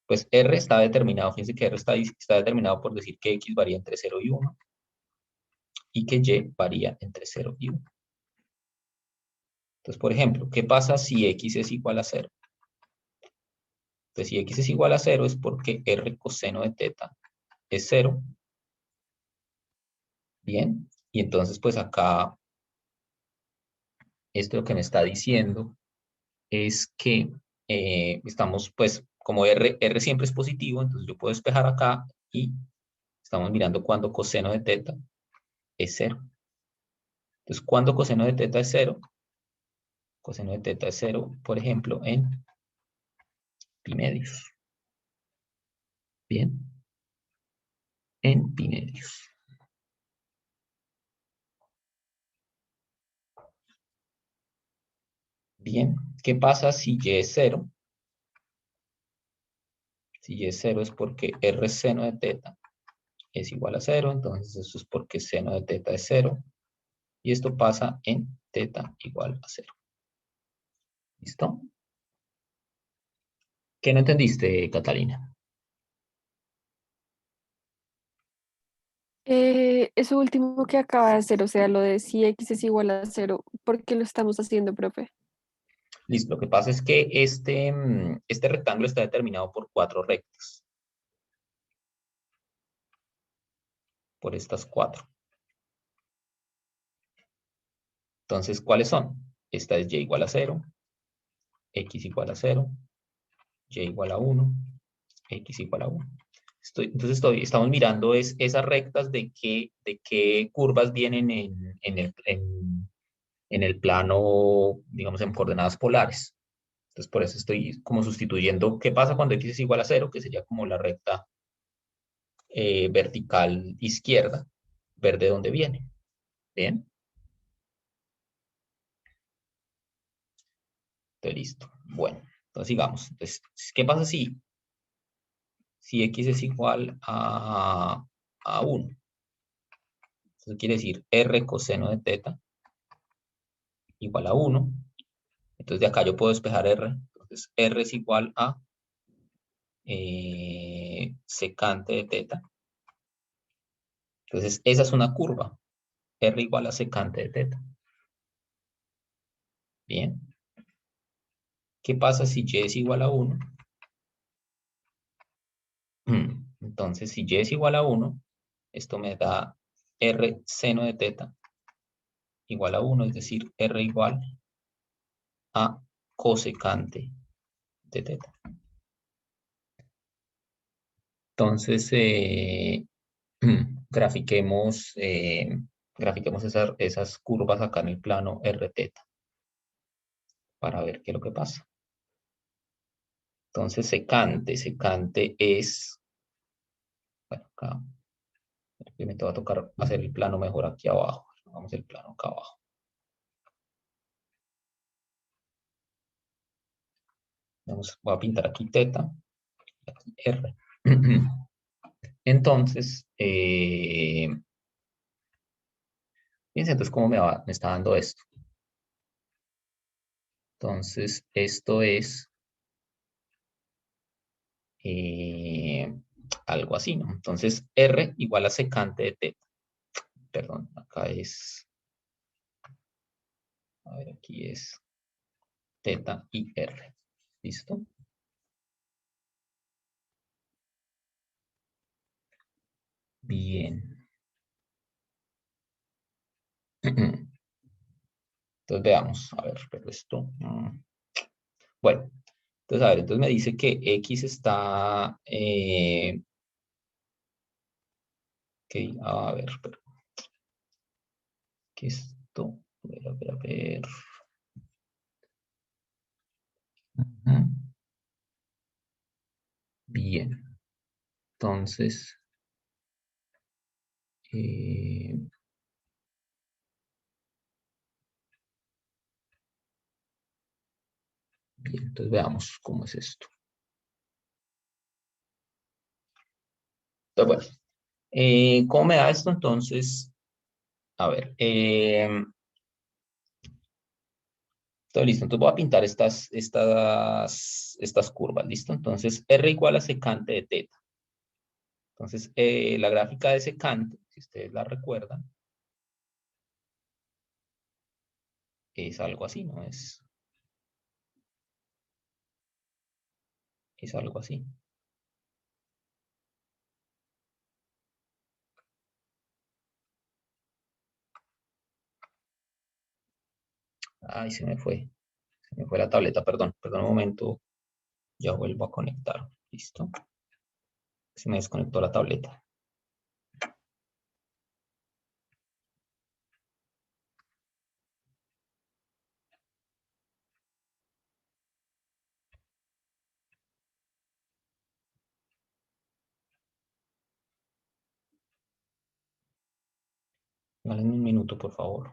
pues R está determinado, fíjense que R está determinado por decir que X varía entre 0 y 1 y que Y varía entre 0 y 1. Entonces, por ejemplo, ¿qué pasa si X es igual a 0? Entonces, si X es igual a 0 es porque R coseno de teta es 0. Bien, y entonces pues acá esto lo que me está diciendo es que estamos pues como R siempre es positivo, entonces yo puedo despejar acá y estamos mirando cuando coseno de teta es 0. Entonces, cuando coseno de teta es 0, coseno de teta es 0, por ejemplo, en pi medios. Bien, en pi medios. Bien, ¿qué pasa si Y es 0? Si Y es 0 es porque R seno de teta es igual a 0, entonces eso es porque seno de teta es 0. Y esto pasa en teta igual a 0. ¿Listo? ¿Qué no entendiste, Catalina? Eso último que acaba de hacer, o sea, lo de si X es igual a 0, ¿por qué lo estamos haciendo, profe? Listo, lo que pasa es que este rectángulo está determinado por 4 rectas. Por estas 4. Entonces, ¿cuáles son? Esta es Y igual a 0, X igual a 0, Y igual a 1, X igual a 1. Entonces estamos mirando esas rectas de qué curvas vienen en el plano, digamos, en coordenadas polares. Entonces, por eso estoy como sustituyendo qué pasa cuando X es igual a 0, que sería como la recta vertical izquierda, ver de dónde viene. Bien. Estoy listo. Bueno, entonces sigamos. Entonces, ¿qué pasa si X es igual a 1? Eso quiere decir R coseno de teta igual a 1. Entonces de acá yo puedo despejar R. Entonces R es igual a secante de teta. Entonces esa es una curva. R igual a secante de teta. Bien. ¿Qué pasa si Y es igual a 1? Entonces si Y es igual a 1, esto me da R seno de teta igual a 1, es decir, R igual a cosecante de teta. Entonces, grafiquemos, grafiquemos esas curvas acá en el plano R teta para ver qué es lo que pasa. Entonces, secante es, bueno, acá, me va a tocar hacer el plano mejor aquí abajo. Vamos el plano acá abajo. Voy a pintar aquí teta, aquí R. Entonces, fíjense entonces cómo me está dando esto. Entonces, esto es algo así, ¿no? Entonces, R igual a secante de teta. Perdón, acá es, a ver, aquí es teta y R. ¿Listo? Bien. Entonces, veamos, a ver, pero esto... Bueno, entonces, a ver, entonces me dice que X está... a ver, pero... ¿Qué es esto? A ver, a ver, a ver. Ujú. Bien. Entonces, Bien, entonces veamos cómo es esto. Entonces, bueno, ¿cómo me da esto? Entonces, a ver, todo listo. Entonces voy a pintar estas curvas, ¿listo? Entonces, R igual a secante de teta. Entonces, la gráfica de secante, si ustedes la recuerdan, es algo así, ¿no? Es algo así. Ay, se me fue. Se me fue la tableta, perdón. Perdón un momento. Ya vuelvo a conectar. ¿Listo? Se me desconectó la tableta. Dale un minuto, por favor.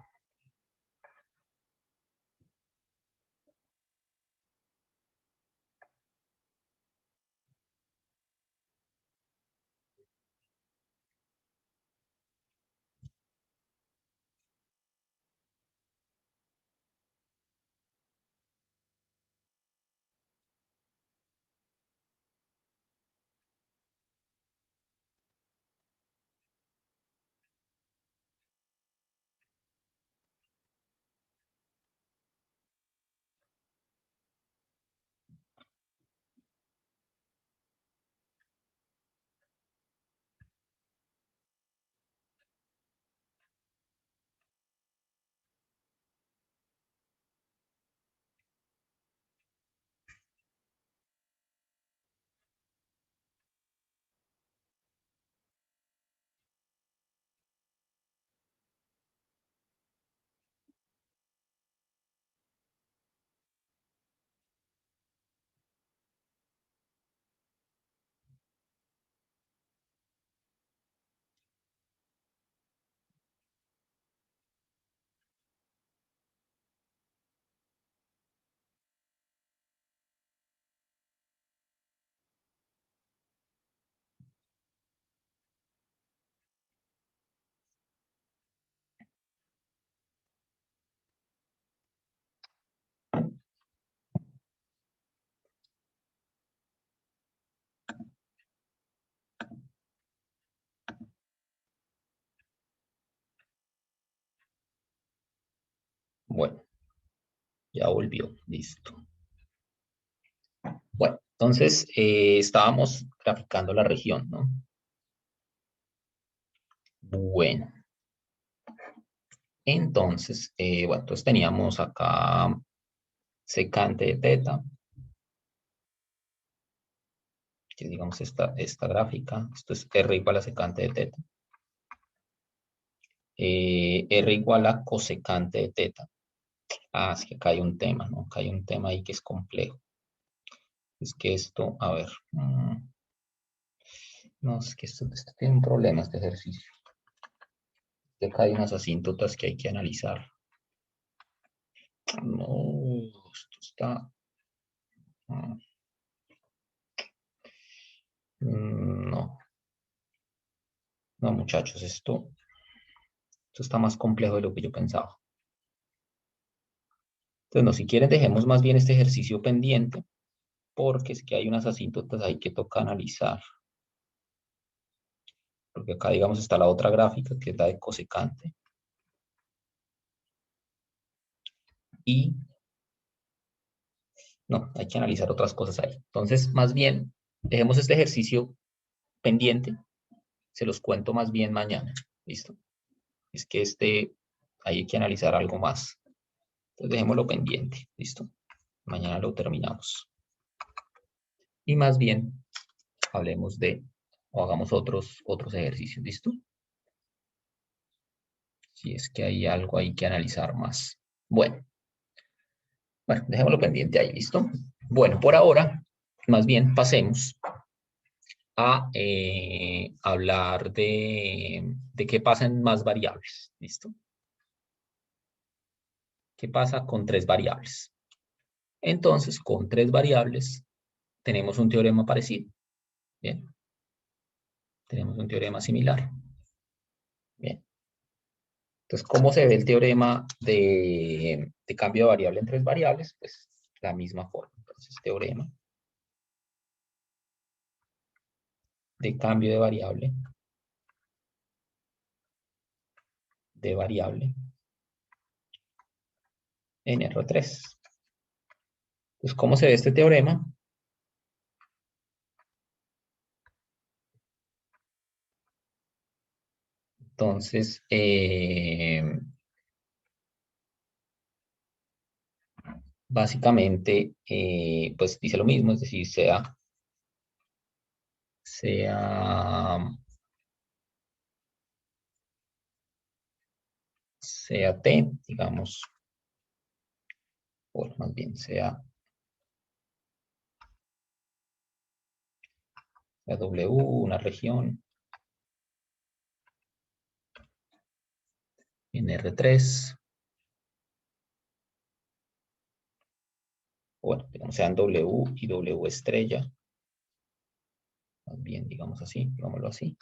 Bueno, ya volvió. Listo. Bueno, entonces estábamos graficando la región, ¿no? Bueno, entonces, bueno, entonces teníamos acá secante de teta, que digamos esta gráfica, esto es R igual a secante de teta. R igual a cosecante de teta. Ah, es que acá hay un tema, ¿no? Acá hay un tema ahí que es complejo. Es que esto, a ver, no, es que esto tiene un problema, este ejercicio. Que acá hay unas asíntotas que hay que analizar. No, esto está... ah, no, no, muchachos, esto está más complejo de lo que yo pensaba. Entonces, no, si quieren, dejemos más bien este ejercicio pendiente, porque es que hay unas asíntotas ahí que toca analizar. Porque acá, digamos, está la otra gráfica, que es la de cosecante. Y no, hay que analizar otras cosas ahí. Entonces, más bien, dejemos este ejercicio pendiente. Se los cuento más bien mañana. ¿Listo? Es que ahí hay que analizar algo más. Entonces, dejémoslo pendiente. ¿Listo? Mañana lo terminamos. Y más bien, hablemos o hagamos otros ejercicios. ¿Listo? Si es que hay algo ahí que analizar más. Bueno, dejémoslo pendiente ahí. ¿Listo? Bueno, por ahora, más bien, pasemos a hablar de qué pasa en más variables. ¿Listo? ¿Qué pasa con tres variables? Entonces, con tres variables tenemos un teorema parecido. Bien. Tenemos un teorema similar. Bien. Entonces, ¿cómo se ve el teorema de cambio de variable en tres variables? Pues la misma forma. Entonces, teorema de cambio de variable en R3. Entonces, ¿cómo se ve este teorema? Entonces, básicamente, pues dice lo mismo, es decir, sea T, digamos, o más bien sea W, una región en R3, bueno, digamos sean W y W estrella, más bien, digamos así, digámoslo así,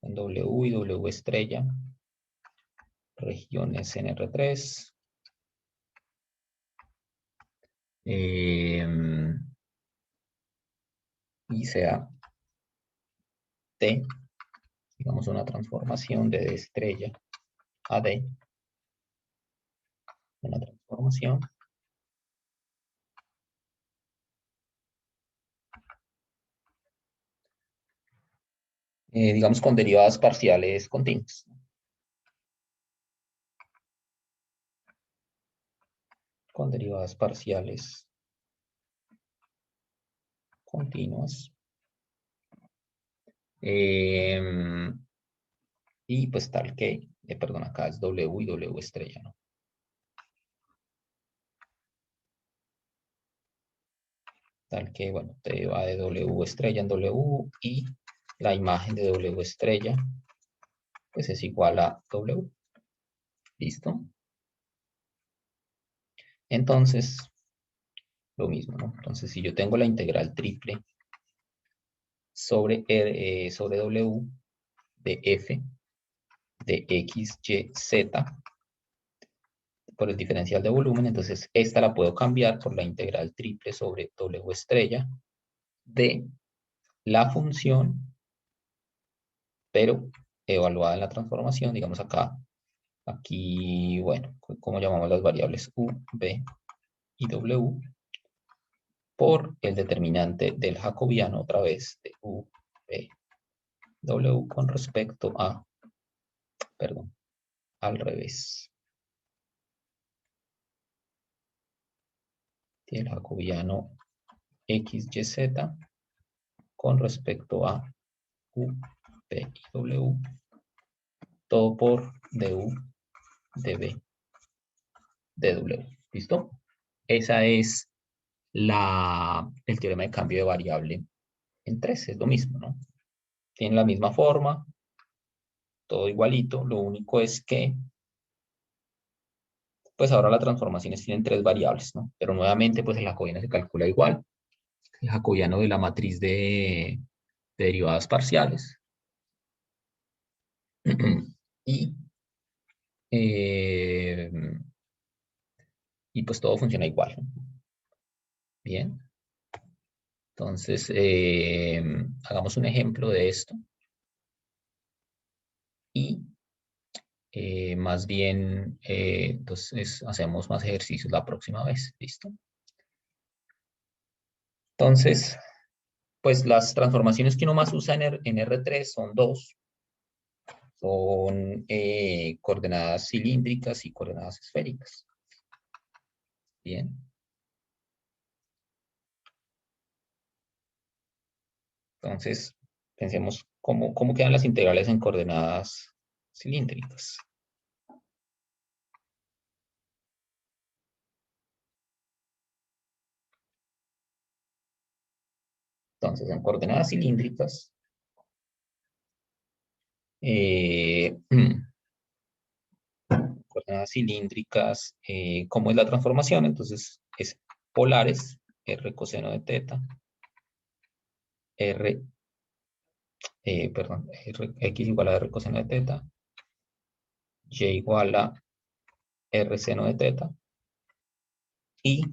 en W y W estrella, regiones en R3, y sea T, digamos una transformación de D estrella a D, una transformación, digamos con derivadas parciales continuas. Con derivadas parciales continuas. Y pues tal que, perdón, acá es W y W estrella, ¿no? Tal que, bueno, te va de W estrella en W y la imagen de W estrella, pues es igual a W. ¿Listo? Entonces, lo mismo, ¿no? Entonces, si yo tengo la integral triple sobre W de F de X, Y, Z por el diferencial de volumen, entonces esta la puedo cambiar por la integral triple sobre W estrella de la función, pero evaluada en la transformación, digamos acá, aquí, bueno, ¿cómo llamamos las variables U, B y W? Por el determinante del jacobiano, otra vez, de U, B, W con respecto a, perdón, al revés. El jacobiano X, Y, Z con respecto a U, P y W, todo por du dB dW. ¿Listo? Esa es el teorema de cambio de variable en 3, es lo mismo, ¿no? Tiene la misma forma, todo igualito, lo único es que, pues ahora las transformaciones tienen tres variables, ¿no? Pero nuevamente, pues el jacobiano se calcula igual, el jacobiano de la matriz de derivadas parciales. Y, eh, y pues todo funciona igual, ¿no? Bien. Entonces, hagamos un ejemplo de esto. Y más bien, entonces hacemos más ejercicios la próxima vez. ¿Listo? Entonces, pues las transformaciones que uno más usa en R3 son dos. Son coordenadas cilíndricas y coordenadas esféricas. Bien. Entonces, pensemos cómo quedan las integrales en coordenadas cilíndricas. Entonces, en coordenadas cilíndricas, ¿cómo es la transformación? Entonces, es polares, r coseno de teta, x igual a r coseno de teta, y igual a r seno de teta, y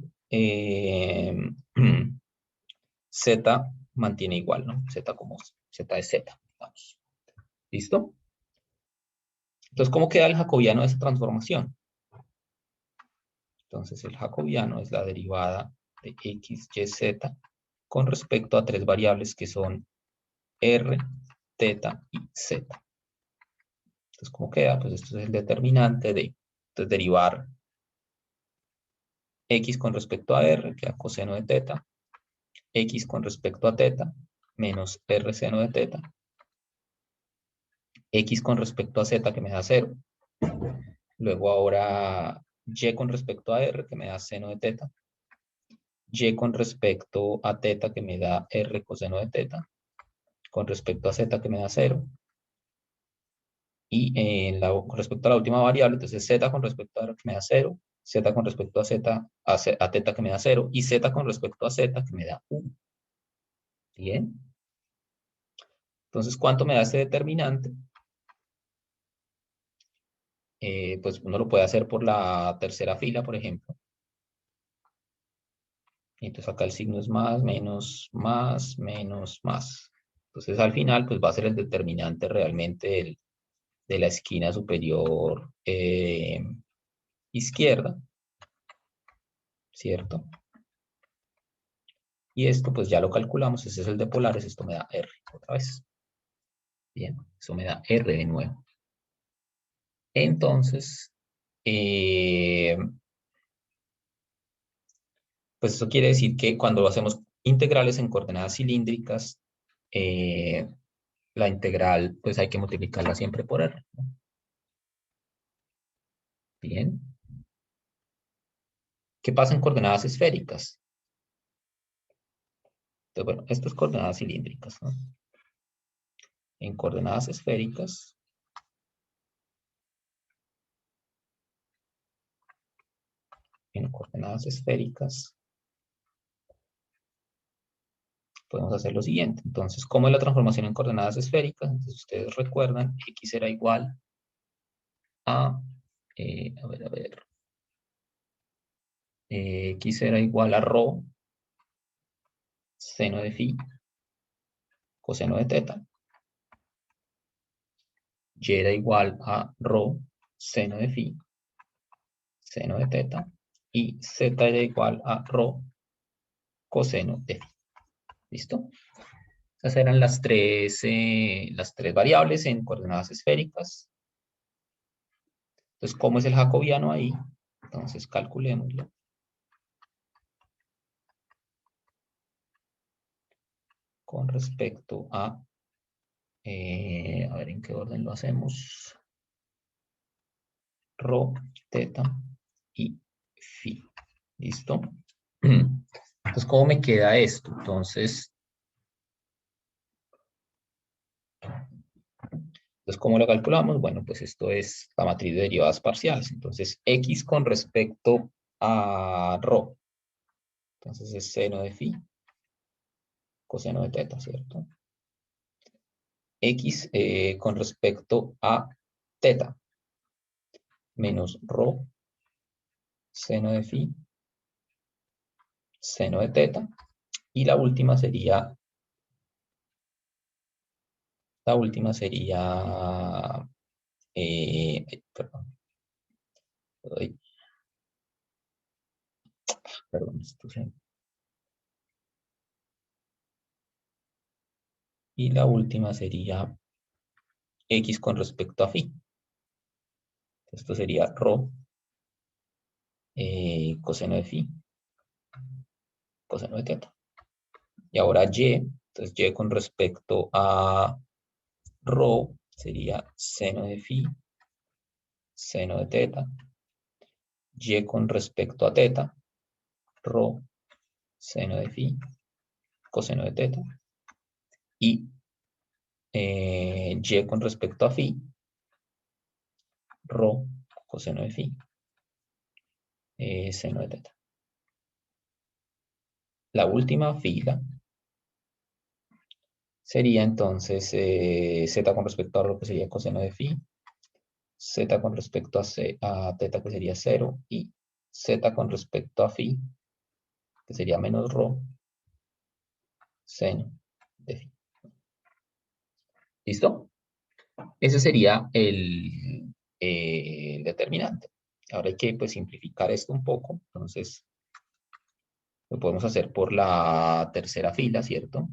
z mantiene igual, ¿no? Z como z es z, vamos. ¿Listo? Entonces, ¿cómo queda el jacobiano de esa transformación? Entonces, el jacobiano es la derivada de x, y, z con respecto a tres variables que son r, teta y z. Entonces, ¿cómo queda? Pues esto es el determinante de, entonces, derivar x con respecto a r, que da coseno de teta, x con respecto a teta, menos r seno de teta, x con respecto a z, que me da 0. Luego ahora y con respecto a r, que me da seno de teta, y con respecto a teta, que me da r coseno de teta, con respecto a z, que me da 0. Y con respecto a la última variable, entonces z con respecto a r, que me da 0, z con respecto a z, a teta, que me da 0, y z con respecto a z, que me da 1. Bien. Entonces, ¿cuánto me da este determinante? Pues uno lo puede hacer por la tercera fila, por ejemplo. Entonces acá el signo es más, menos, más, menos, más. Entonces al final pues va a ser el determinante realmente de la esquina superior izquierda, ¿cierto? Y esto pues ya lo calculamos, ese es el de polares, esto me da R otra vez. Bien, eso me da R de nuevo. Entonces, pues eso quiere decir que cuando hacemos integrales en coordenadas cilíndricas, la integral pues hay que multiplicarla siempre por R, ¿no? Bien. ¿Qué pasa en coordenadas esféricas? Entonces, bueno, esto es coordenadas cilíndricas, ¿no? En coordenadas esféricas, podemos hacer lo siguiente. Entonces, ¿cómo es la transformación en coordenadas esféricas? Entonces, ustedes recuerdan, x era igual a, x era igual a rho seno de phi coseno de teta. Y era igual a rho seno de phi seno de teta. Y z era igual a rho coseno de phi. ¿Listo? Esas eran las tres variables en coordenadas esféricas. Entonces, ¿cómo es el jacobiano ahí? Entonces, calculémoslo. Con respecto a ver en qué orden lo hacemos. Rho, teta y phi. ¿Listo? Entonces, ¿cómo me queda esto? Entonces, ¿cómo lo calculamos? Bueno, pues esto es la matriz de derivadas parciales. Entonces, x con respecto a rho. Entonces, es seno de phi, coseno de teta, ¿cierto? X con respecto a teta, menos rho, seno de phi, seno de teta. Y la última sería, perdón, ay, perdón, y la última sería x con respecto a phi. Esto sería rho coseno de phi, coseno de teta. Y ahora y, entonces y con respecto a rho sería seno de phi, seno de teta. Y con respecto a teta, rho seno de phi, coseno de teta. Y y con respecto a phi, rho coseno de phi, seno de teta. La última fila sería entonces z con respecto a rho, que sería coseno de phi, z con respecto a teta, que sería 0, y z con respecto a phi, que sería menos rho, seno de phi. ¿Listo? Ese sería el determinante. Ahora hay que pues, simplificar esto un poco. Entonces, lo podemos hacer por la tercera fila, ¿cierto?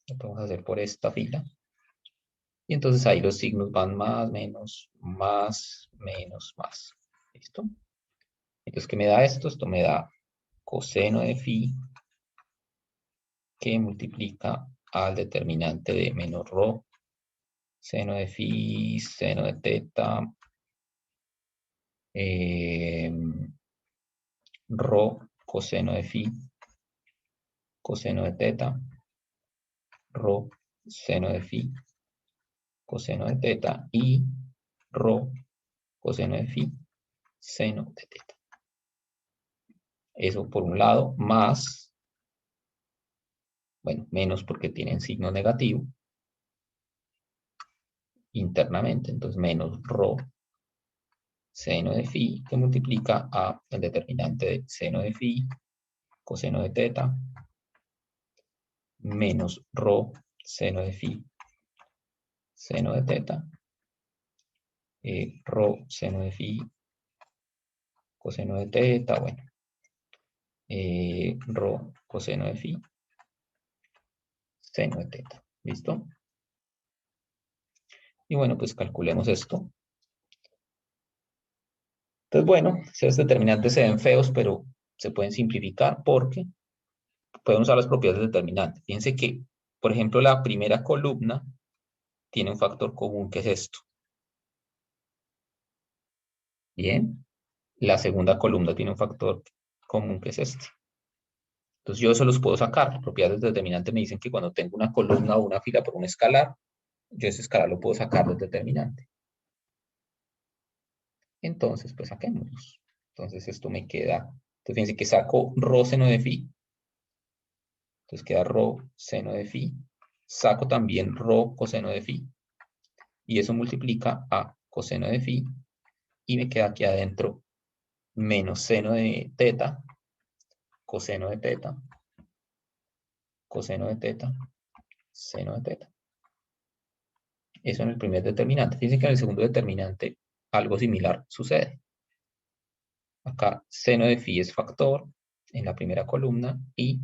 Lo podemos hacer por esta fila. Y entonces ahí los signos van más, menos, más, menos, más. ¿Listo? Entonces, ¿qué me da esto? Esto me da coseno de phi que multiplica al determinante de menos rho, seno de phi, seno de teta, rho coseno de phi, coseno de teta, rho seno de phi, coseno de teta, y rho coseno de phi, seno de teta. Eso por un lado, más, bueno, menos porque tienen signo negativo internamente, entonces menos rho seno de phi, que multiplica a el determinante de seno de phi, coseno de teta, menos rho seno de phi, seno de teta, rho seno de phi, coseno de teta, bueno, rho coseno de phi, seno de teta. ¿Listo? Y bueno, pues calculemos esto. Entonces, bueno, esos determinantes se ven feos, pero se pueden simplificar porque pueden usar las propiedades del determinante. Fíjense que, por ejemplo, la primera columna tiene un factor común, que es esto. Bien. La segunda columna tiene un factor común, que es este. Entonces yo eso los puedo sacar. Las propiedades del determinante me dicen que cuando tengo una columna o una fila por un escalar, yo ese escalar lo puedo sacar del determinante. Entonces, pues saquémoslos. Entonces esto me queda. Entonces fíjense que saco rho seno de phi. Entonces queda rho seno de phi. Saco también rho coseno de phi. Y eso multiplica a coseno de phi. Y me queda aquí adentro menos seno de teta, coseno de teta, coseno de teta, seno de teta. Eso en el primer determinante. Fíjense que en el segundo determinante algo similar sucede. Acá seno de phi es factor en la primera columna y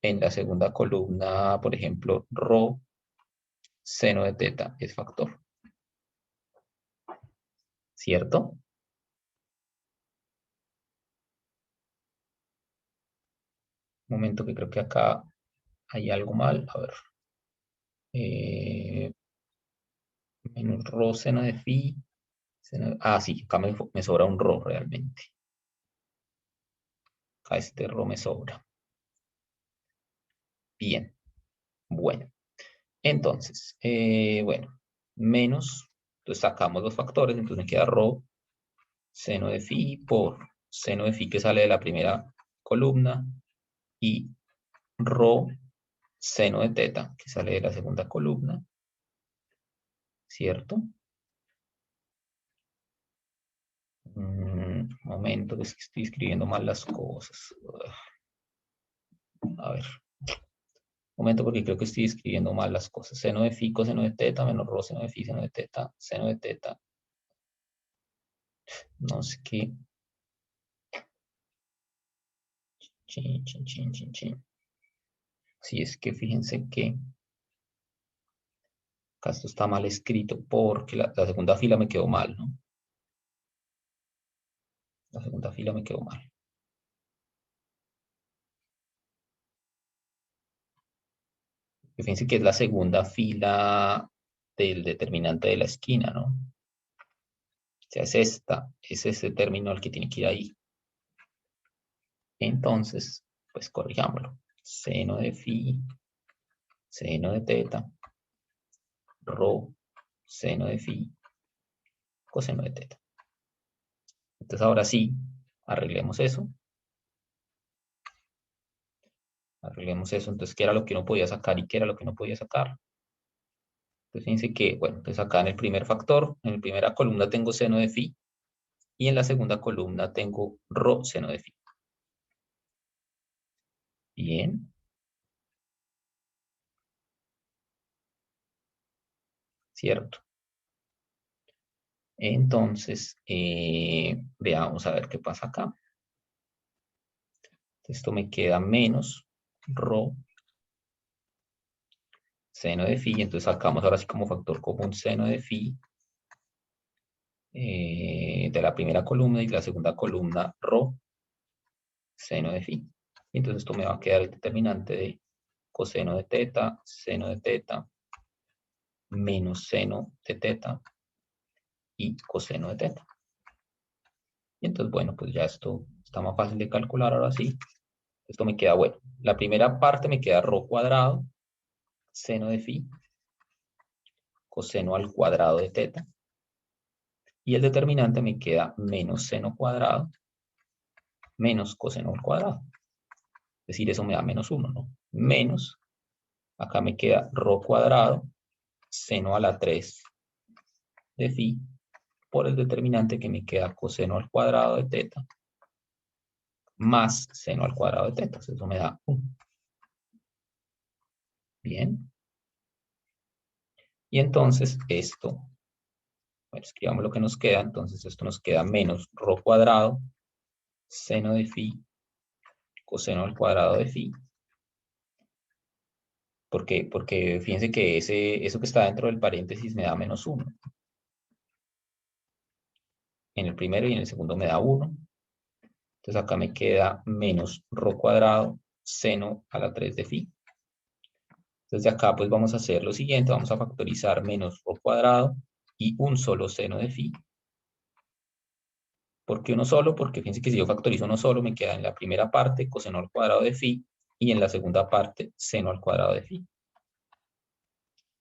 en la segunda columna, por ejemplo, rho seno de teta es factor. ¿Cierto? Un momento que creo que acá hay algo mal. A ver. Menos rho seno de phi. Sí, acá me sobra un rho realmente. Acá este rho me sobra. Bien. Bueno. Entonces, bueno, menos, entonces sacamos los factores, entonces me queda rho seno de phi por seno de phi que sale de la primera columna y rho seno de teta que sale de la segunda columna, ¿cierto? Momento, que es que estoy escribiendo mal las cosas. A ver. Momento, porque creo que estoy escribiendo mal las cosas. Seno de phi, coseno de teta, menos rho seno de phi, seno de teta, seno de teta. No sé qué. Chin, chin, chin, chin, chin. Si es que fíjense que acá esto está mal escrito porque la segunda fila me quedó mal, ¿no? La segunda fila me quedó mal. Fíjense que es la segunda fila del determinante de la esquina, ¿no? O sea, es esta, es ese término al que tiene que ir ahí. Entonces, pues corrijámoslo. Seno de phi, seno de teta, rho, seno de phi, coseno de teta. Entonces ahora sí, arreglemos eso. Arreglemos eso. Entonces, ¿qué era lo que no podía sacar y qué era lo que no podía sacar? Entonces, fíjense que, bueno, pues acá en el primer factor, en la primera columna tengo seno de phi y en la segunda columna tengo rho seno de phi. Bien. ¿Cierto? Entonces, veamos a ver qué pasa acá. Esto me queda menos rho seno de phi. Entonces sacamos ahora sí como factor común seno de phi de la primera columna y la segunda columna rho seno de phi. Entonces esto me va a quedar el determinante de coseno de teta, seno de teta, menos seno de teta y coseno de teta. Y entonces, bueno, pues ya esto está más fácil de calcular ahora sí. Esto me queda bueno. La primera parte me queda rho cuadrado, seno de phi, coseno al cuadrado de teta. Y el determinante me queda menos seno cuadrado, menos coseno al cuadrado. Es decir, eso me da menos 1, ¿no? Menos, acá me queda rho cuadrado, seno a la 3 de phi, por el determinante que me queda coseno al cuadrado de teta, más seno al cuadrado de teta. Eso me da 1. Bien. Y entonces esto, bueno, escribamos lo que nos queda. Entonces esto nos queda menos rho cuadrado, seno de phi, coseno al cuadrado de phi. Porque fíjense que eso que está dentro del paréntesis me da menos 1. En el primero y en el segundo me da 1. Entonces acá me queda menos rho cuadrado, seno a la 3 de phi. Entonces de acá pues vamos a hacer lo siguiente. Vamos a factorizar menos rho cuadrado y un solo seno de phi. ¿Por qué uno solo? Porque fíjense que si yo factorizo uno solo me queda en la primera parte coseno al cuadrado de phi y en la segunda parte seno al cuadrado de phi.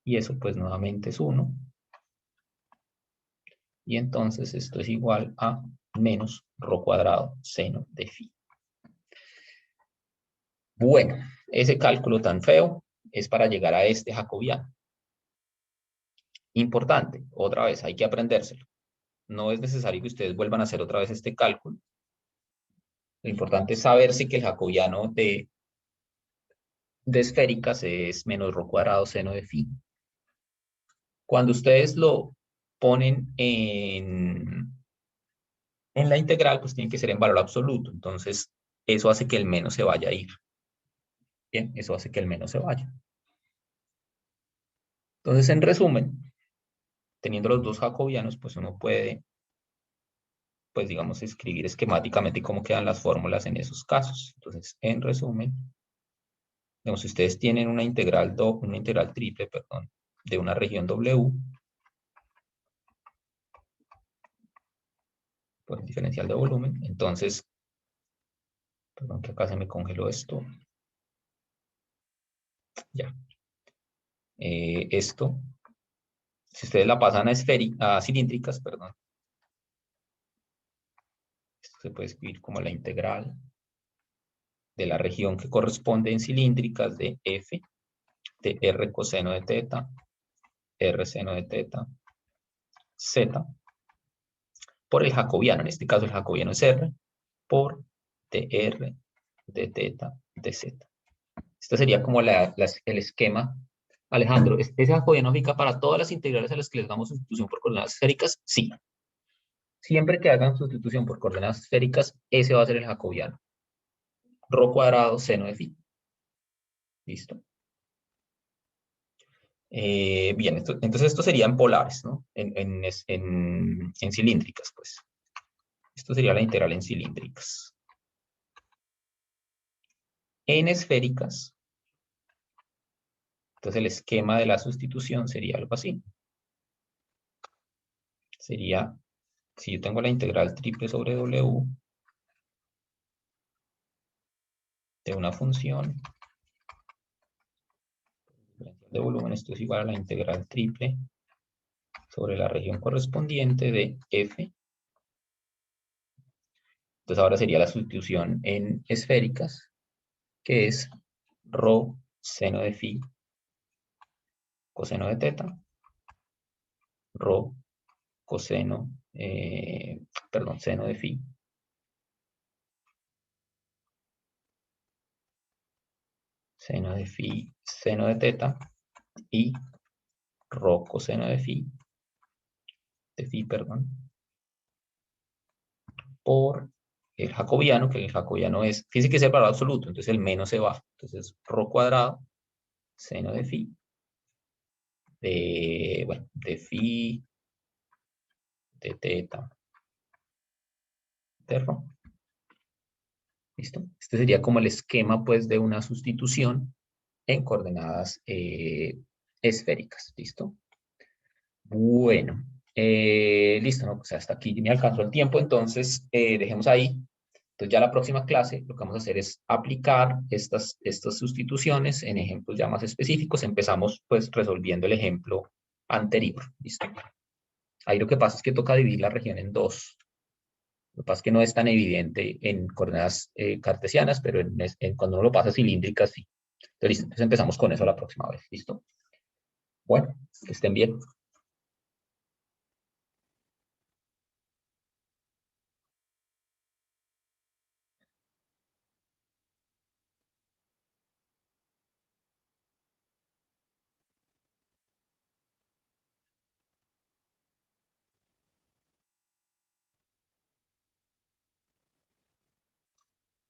Y eso pues nuevamente es 1. Y entonces esto es igual a menos rho cuadrado seno de phi. Bueno, ese cálculo tan feo es para llegar a este jacobiano. Importante, otra vez, hay que aprendérselo. No es necesario que ustedes vuelvan a hacer otra vez este cálculo. Lo importante es saber si que el jacobiano de esféricas es menos rho cuadrado seno de phi. Cuando ustedes lo ponen en la integral, pues tiene que ser en valor absoluto. Entonces, eso hace que el menos se vaya a ir. Bien, eso hace que el menos se vaya. Entonces, en resumen, teniendo los dos jacobianos, pues uno puede, pues digamos, escribir esquemáticamente cómo quedan las fórmulas en esos casos. Entonces, en resumen, digamos, si ustedes tienen una integral triple, perdón, de una región W, pues el diferencial de volumen, entonces, perdón que acá se me congeló esto. Ya. Esto, si ustedes la pasan a cilíndricas, perdón, esto se puede escribir como la integral de la región que corresponde en cilíndricas de f de r coseno de teta, r seno de teta, z, por el jacobiano. En este caso el jacobiano es r, por dr de teta de z. Esto sería como el esquema. Alejandro, ¿ese jacobiano aplica para todas las integrales a las que les damos sustitución por coordenadas esféricas? Sí. Siempre que hagan sustitución por coordenadas esféricas, ese va a ser el jacobiano. Rho cuadrado seno de phi. ¿Listo? Bien, entonces estos serían polares, ¿no? En cilíndricas, pues. Esto sería la integral en cilíndricas. En esféricas, entonces el esquema de la sustitución sería algo así. Sería, si yo tengo la integral triple sobre W, de una función diferencial de volumen, esto es igual a la integral triple sobre la región correspondiente de f. Entonces ahora sería la sustitución en esféricas, que es rho seno de phi coseno de teta, rho coseno, perdón, seno de phi, seno de phi, seno de teta, y rho coseno de phi, perdón, por el jacobiano, que el jacobiano es, fíjense que es el valor absoluto, entonces el menos se va, entonces rho cuadrado, seno de phi, bueno, de phi, de teta, de rho. ¿Listo? Este sería como el esquema, pues, de una sustitución en coordenadas esféricas. ¿Listo? Bueno, listo, ¿no? Pues hasta aquí me alcanzó el tiempo, entonces dejemos ahí. Entonces ya la próxima clase lo que vamos a hacer es aplicar estas sustituciones en ejemplos ya más específicos. Empezamos pues resolviendo el ejemplo anterior. ¿Listo? Ahí lo que pasa es que toca dividir la región en dos. Lo que pasa es que no es tan evidente en coordenadas cartesianas, pero cuando uno lo pasa a cilíndricas, sí. Entonces, listo, entonces empezamos con eso la próxima vez. ¿Listo? Bueno, que estén bien.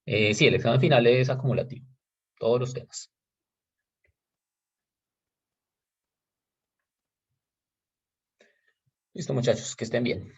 Sí, el examen final es acumulativo. Todos los temas. Listo, muchachos, que estén bien.